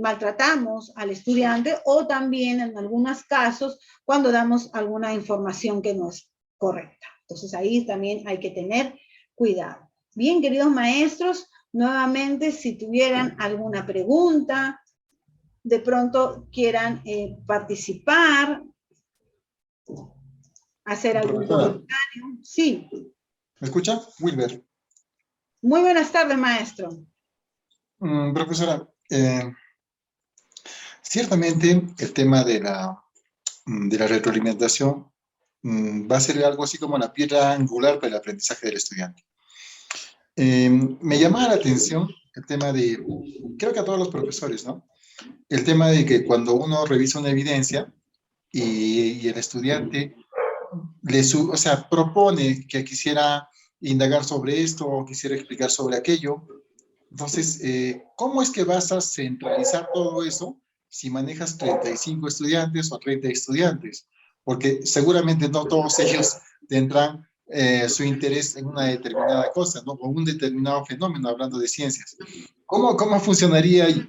Speaker 1: maltratamos al estudiante o también en algunos casos cuando damos alguna información que no es correcta. Entonces ahí también hay que tener cuidado. Bien, queridos maestros, nuevamente, si tuvieran alguna pregunta, de pronto quieran participar, hacer algún comentario. Sí.
Speaker 4: ¿Me escucha? Wilber.
Speaker 1: Muy buenas tardes, maestro.
Speaker 4: Profesora, ciertamente el tema de la retroalimentación va a ser algo así como la piedra angular para el aprendizaje del estudiante. Me llamaba la atención el tema de, creo que a todos los profesores, ¿no? El tema de que cuando uno revisa una evidencia y el estudiante propone que quisiera indagar sobre esto o quisiera explicar sobre aquello, entonces, ¿cómo es que vas a centralizar todo eso si manejas 35 estudiantes o 30 estudiantes? Porque seguramente no todos ellos tendrán su interés en una determinada cosa, ¿no? O un determinado fenómeno, hablando de ciencias. ¿Cómo funcionaría ahí?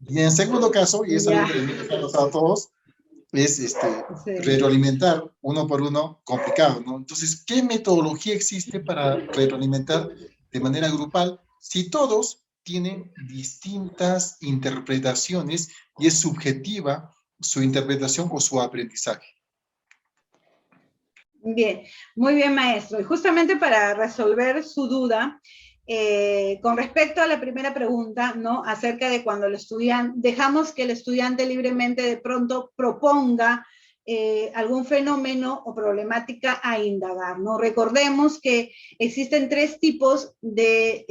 Speaker 4: Y en segundo caso, y es algo que les ha pasado a todos, es retroalimentar uno por uno complicado, ¿no? Entonces, ¿qué metodología existe para retroalimentar de manera grupal si todos tienen distintas interpretaciones y es subjetiva su interpretación o su aprendizaje?
Speaker 1: Bien, muy bien, maestro. Y justamente para resolver su duda, con respecto a la primera pregunta, ¿no? Acerca de cuando el estudiante, dejamos que el estudiante libremente de pronto proponga algún fenómeno o problemática a indagar, ¿no? Recordemos que existen tres tipos de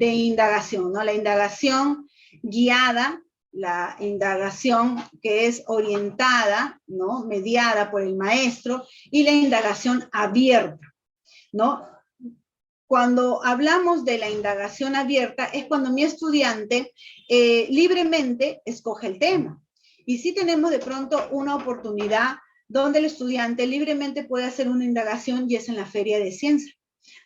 Speaker 1: indagación, ¿no? La indagación guiada, la indagación que es orientada, ¿no? Mediada por el maestro, y la indagación abierta, ¿no? Cuando hablamos de la indagación abierta es cuando mi estudiante libremente escoge el tema. Y sí tenemos de pronto una oportunidad donde el estudiante libremente puede hacer una indagación, y es en la feria de ciencia,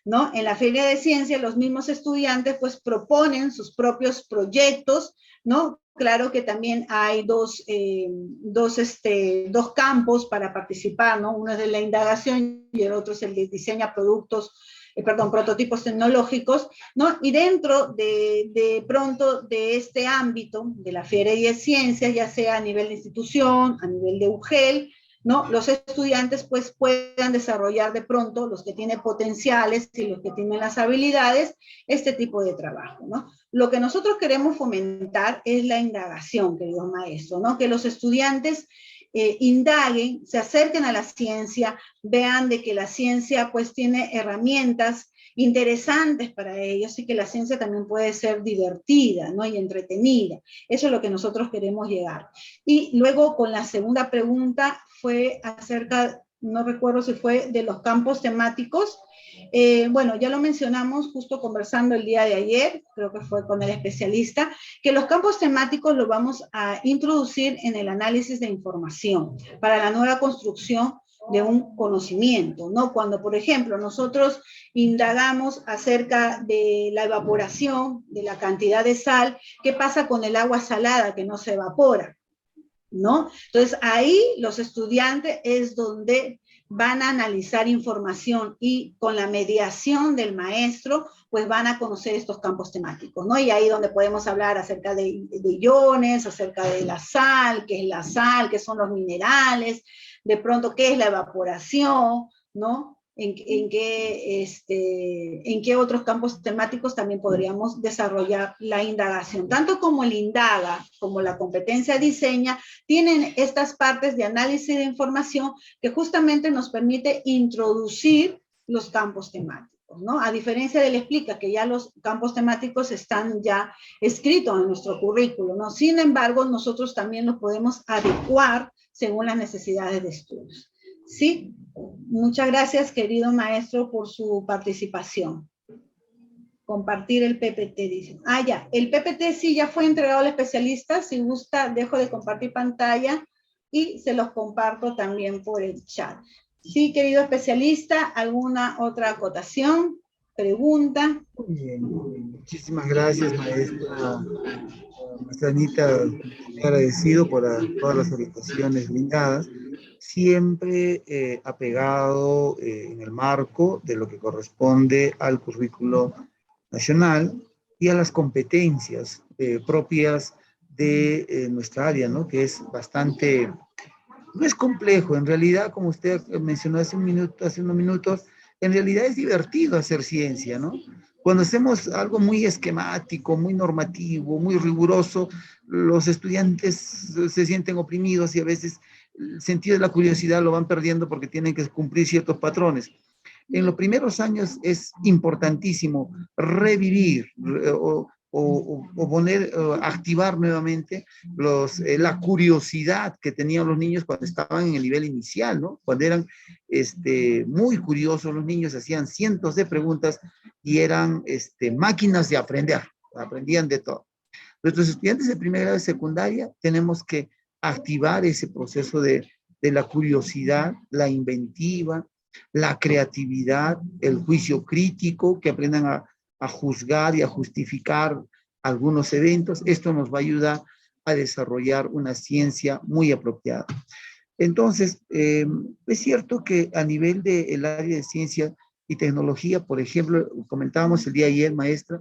Speaker 1: ¿no? En la feria de ciencia los mismos estudiantes pues proponen sus propios proyectos, ¿no? Claro que también hay dos campos para participar, ¿no? Uno es de la indagación y el otro es el de diseño productos, prototipos tecnológicos, ¿no? Y dentro de pronto de este ámbito de la Feria de Ciencias, ya sea a nivel de institución, a nivel de UGEL, ¿no? Los estudiantes pues puedan desarrollar de pronto, los que tienen potenciales y los que tienen las habilidades, este tipo de trabajo, ¿no? Lo que nosotros queremos fomentar es la indagación, queridos maestros, ¿no? Que los estudiantes indaguen, se acerquen a la ciencia, vean de que la ciencia pues tiene herramientas interesantes para ellos y que la ciencia también puede ser divertida, ¿no? Y entretenida. Eso es lo que nosotros queremos llegar. Y luego con la segunda pregunta fue acerca, no recuerdo si fue de los campos temáticos. Bueno, ya lo mencionamos justo conversando el día de ayer, creo que fue con el especialista, que los campos temáticos los vamos a introducir en el análisis de información para la nueva construcción de un conocimiento, ¿no? Cuando, por ejemplo, nosotros indagamos acerca de la evaporación, de la cantidad de sal, ¿qué pasa con el agua salada que no se evapora? ¿No? Entonces, ahí los estudiantes es donde van a analizar información y con la mediación del maestro, pues van a conocer estos campos temáticos, ¿no? Y ahí donde podemos hablar acerca de iones, acerca de la sal, qué es la sal, qué son los minerales, de pronto qué es la evaporación, ¿no? En qué otros campos temáticos también podríamos desarrollar la indagación. Tanto como el indaga, como la competencia diseña, tienen estas partes de análisis de información que justamente nos permite introducir los campos temáticos, ¿no? A diferencia del explica, que ya los campos temáticos están ya escritos en nuestro currículo, ¿no? Sin embargo, nosotros también los podemos adecuar según las necesidades de estudios. ¿Sí? Muchas gracias, querido maestro, por su participación. Compartir el PPT, dice. Ah, ya, el PPT sí ya fue entregado al especialista. Si gusta, dejo de compartir pantalla y se los comparto también por el chat. Sí, querido especialista, ¿alguna otra acotación, pregunta?
Speaker 2: Muy bien. Muchísimas gracias, maestra. Maestra Anita, muy agradecido por todas las orientaciones brindadas, siempre apegado en el marco de lo que corresponde al currículo nacional y a las competencias propias de nuestra área, ¿no? Que es bastante, no es complejo, en realidad, como usted mencionó hace unos minutos, en realidad es divertido hacer ciencia, ¿no? Cuando hacemos algo muy esquemático, muy normativo, muy riguroso, los estudiantes se sienten oprimidos y a veces el sentido de la curiosidad lo van perdiendo porque tienen que cumplir ciertos patrones. En los primeros años es importantísimo revivir activar nuevamente la curiosidad que tenían los niños cuando estaban en el nivel inicial, ¿no? Cuando eran muy curiosos los niños, hacían cientos de preguntas y eran máquinas de aprender, aprendían de todo. Nuestros estudiantes de primer grado de secundaria tenemos que activar ese proceso de la curiosidad, la inventiva, la creatividad, el juicio crítico, que aprendan a juzgar y a justificar algunos eventos. Esto nos va a ayudar a desarrollar una ciencia muy apropiada. Entonces, es cierto que a nivel del área de ciencia y tecnología, por ejemplo, comentábamos el día de ayer, maestra,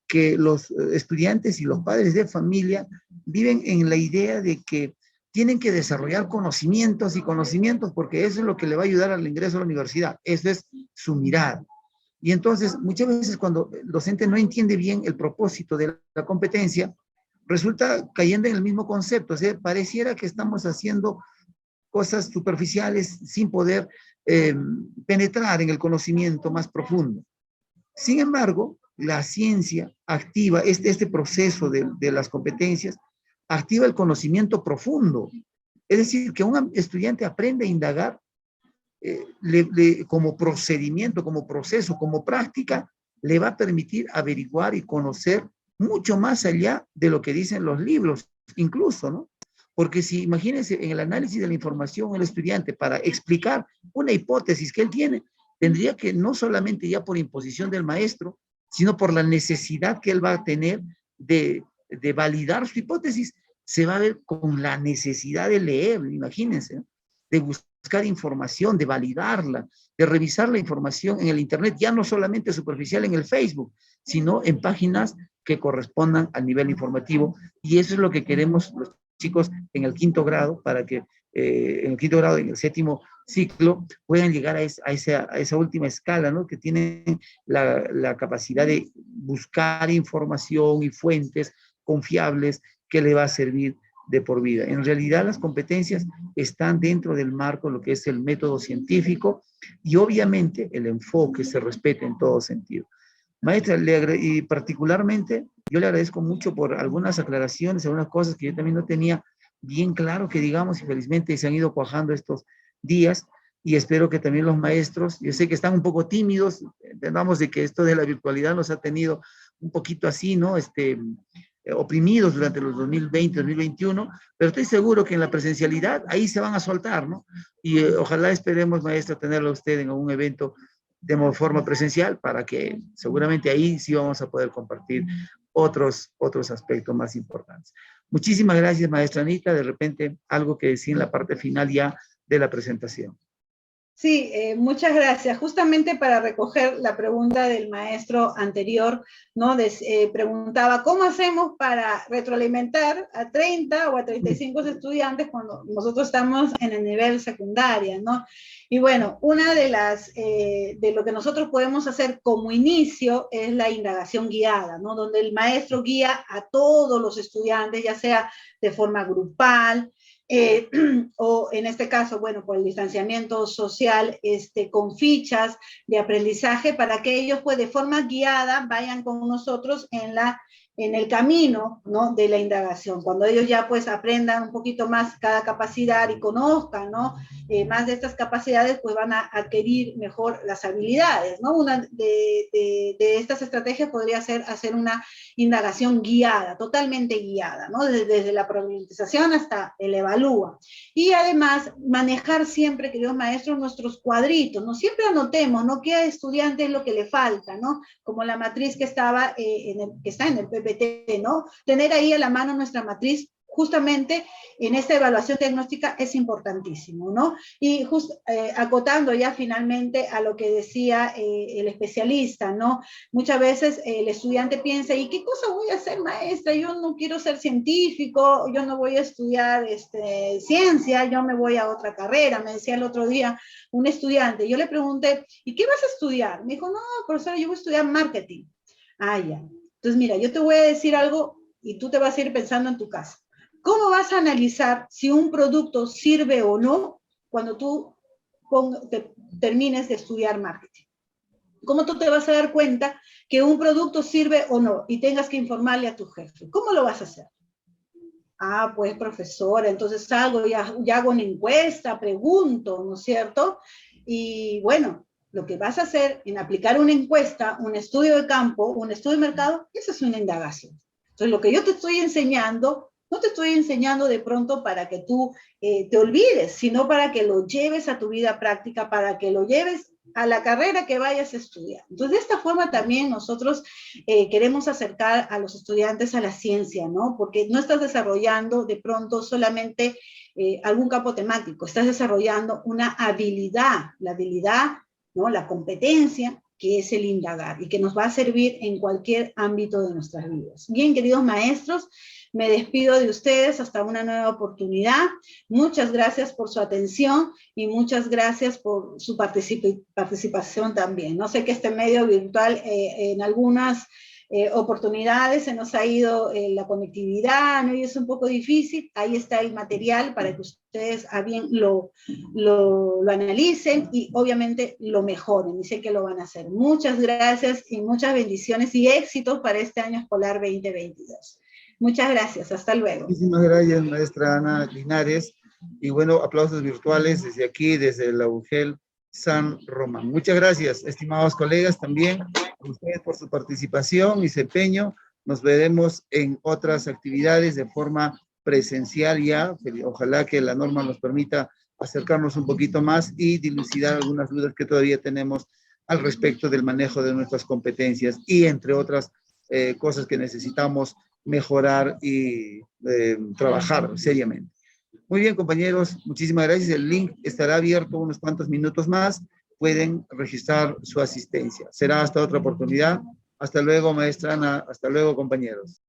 Speaker 2: que los estudiantes y los padres de familia viven en la idea de que tienen que desarrollar conocimientos y conocimientos porque eso es lo que le va a ayudar al ingreso a la universidad. Esa es su mirada. Y entonces, muchas veces cuando el docente no entiende bien el propósito de la competencia, resulta cayendo en el mismo concepto. O sea, pareciera que estamos haciendo cosas superficiales sin poder penetrar en el conocimiento más profundo. Sin embargo, la ciencia activa este proceso de las competencias, activa el conocimiento profundo. Es decir, que un estudiante aprende a indagar como procedimiento, como proceso, como práctica, le va a permitir averiguar y conocer mucho más allá de lo que dicen los libros, incluso, ¿no? Porque si, imagínense, en el análisis de la información, el estudiante, para explicar una hipótesis que él tiene, tendría que no solamente ya por imposición del maestro, sino por la necesidad que él va a tener de validar su hipótesis, se va a ver con la necesidad de leer, imagínense, ¿no? De buscar información, de validarla, de revisar la información en el Internet, ya no solamente superficial en el Facebook, sino en páginas que correspondan al nivel informativo. Y eso es lo que queremos los chicos en el quinto grado, para que en el quinto grado, en el séptimo ciclo, puedan llegar a esa última escala, ¿no? Que tienen la capacidad de buscar información y fuentes confiables que le va a servir de por vida. En realidad, las competencias están dentro del marco de lo que es el método científico, y obviamente el enfoque se respeta en todo sentido. Maestra, y particularmente yo le agradezco mucho por algunas aclaraciones, algunas cosas que yo también no tenía bien claro, que digamos, y felizmente se han ido cuajando estos días, y espero que también los maestros, yo sé que están un poco tímidos, entendamos de que esto de la virtualidad nos ha tenido un poquito así, ¿no? Oprimidos durante los 2020, 2021, pero estoy seguro que en la presencialidad ahí se van a soltar, ¿no? Y ojalá esperemos, maestra, tenerlo a usted en algún evento de forma presencial, para que seguramente ahí sí vamos a poder compartir otros aspectos más importantes. Muchísimas gracias, maestra Anita. De repente, algo que decir en la parte final ya de la presentación.
Speaker 1: Sí, muchas gracias. Justamente para recoger la pregunta del maestro anterior, ¿no? Preguntaba, ¿cómo hacemos para retroalimentar a 30 o a 35 estudiantes cuando nosotros estamos en el nivel secundaria, ¿no? Y bueno, una de lo que nosotros podemos hacer como inicio es la indagación guiada, ¿no? Donde el maestro guía a todos los estudiantes, ya sea de forma grupal, o en este caso, bueno, por el distanciamiento social, con fichas de aprendizaje para que ellos, pues, de forma guiada vayan con nosotros en el camino, ¿no? De la indagación. Cuando ellos ya, pues, aprendan un poquito más cada capacidad y conozcan, ¿no? Más de estas capacidades, pues van a adquirir mejor las habilidades, ¿no? Una de estas estrategias podría ser hacer una indagación guiada, totalmente guiada, ¿no? Desde la problematización hasta el evalúa. Y además, manejar siempre, queridos maestros, nuestros cuadritos, ¿no? Siempre anotemos, ¿no? ¿Qué estudiante es lo que le falta, ¿no? Como la matriz que está en el PPT, ¿no? Tener ahí a la mano nuestra matriz, justamente en esta evaluación diagnóstica, es importantísimo, ¿no? Y acotando ya finalmente a lo que decía el especialista, ¿no? Muchas veces el estudiante piensa, ¿y qué cosa voy a hacer, maestra? Yo no quiero ser científico, yo no voy a estudiar ciencia, yo me voy a otra carrera. Me decía el otro día un estudiante, yo le pregunté, ¿y qué vas a estudiar? Me dijo, no, profesora, yo voy a estudiar marketing. Ah, ya. Entonces, mira, yo te voy a decir algo y tú te vas a ir pensando en tu casa. ¿Cómo vas a analizar si un producto sirve o no cuando tú termines de estudiar marketing? ¿Cómo tú te vas a dar cuenta que un producto sirve o no y tengas que informarle a tu jefe? ¿Cómo lo vas a hacer? Ah, pues, profesora, entonces salgo, ya hago una encuesta, pregunto, ¿no es cierto? Y bueno, lo que vas a hacer en aplicar una encuesta, un estudio de campo, un estudio de mercado, eso es una indagación. Entonces, lo que yo te estoy enseñando, no te estoy enseñando de pronto para que tú te olvides, sino para que lo lleves a tu vida práctica, para que lo lleves a la carrera que vayas a estudiar. Entonces, de esta forma también nosotros queremos acercar a los estudiantes a la ciencia, ¿no? Porque no estás desarrollando de pronto solamente algún campo temático, estás desarrollando una habilidad, la habilidad, ¿no? La competencia, que es el indagar y que nos va a servir en cualquier ámbito de nuestras vidas. Bien, queridos maestros, me despido de ustedes hasta una nueva oportunidad. Muchas gracias por su atención y muchas gracias por su participación también. No sé que este medio virtual en algunas oportunidades, se nos ha ido la conectividad, ¿no? Y es un poco difícil. Ahí está el material para que ustedes a bien lo analicen y obviamente lo mejoren. Y sé que lo van a hacer. Muchas gracias y muchas bendiciones y éxitos para este año escolar 2022. Muchas gracias. Hasta luego.
Speaker 2: Muchísimas gracias, maestra Ana Linares. Y bueno, aplausos virtuales desde aquí, desde la UGEL San Román. Muchas gracias, estimados colegas, también a ustedes por su participación y su empeño. Nos veremos en otras actividades de forma presencial ya. Ojalá que la norma nos permita acercarnos un poquito más y dilucidar algunas dudas que todavía tenemos al respecto del manejo de nuestras competencias y entre otras cosas que necesitamos mejorar y trabajar seriamente. Muy bien, compañeros, muchísimas gracias. El link estará abierto unos cuantos minutos más. Pueden registrar su asistencia. Será hasta otra oportunidad. Hasta luego, maestra Ana. Hasta luego, compañeros.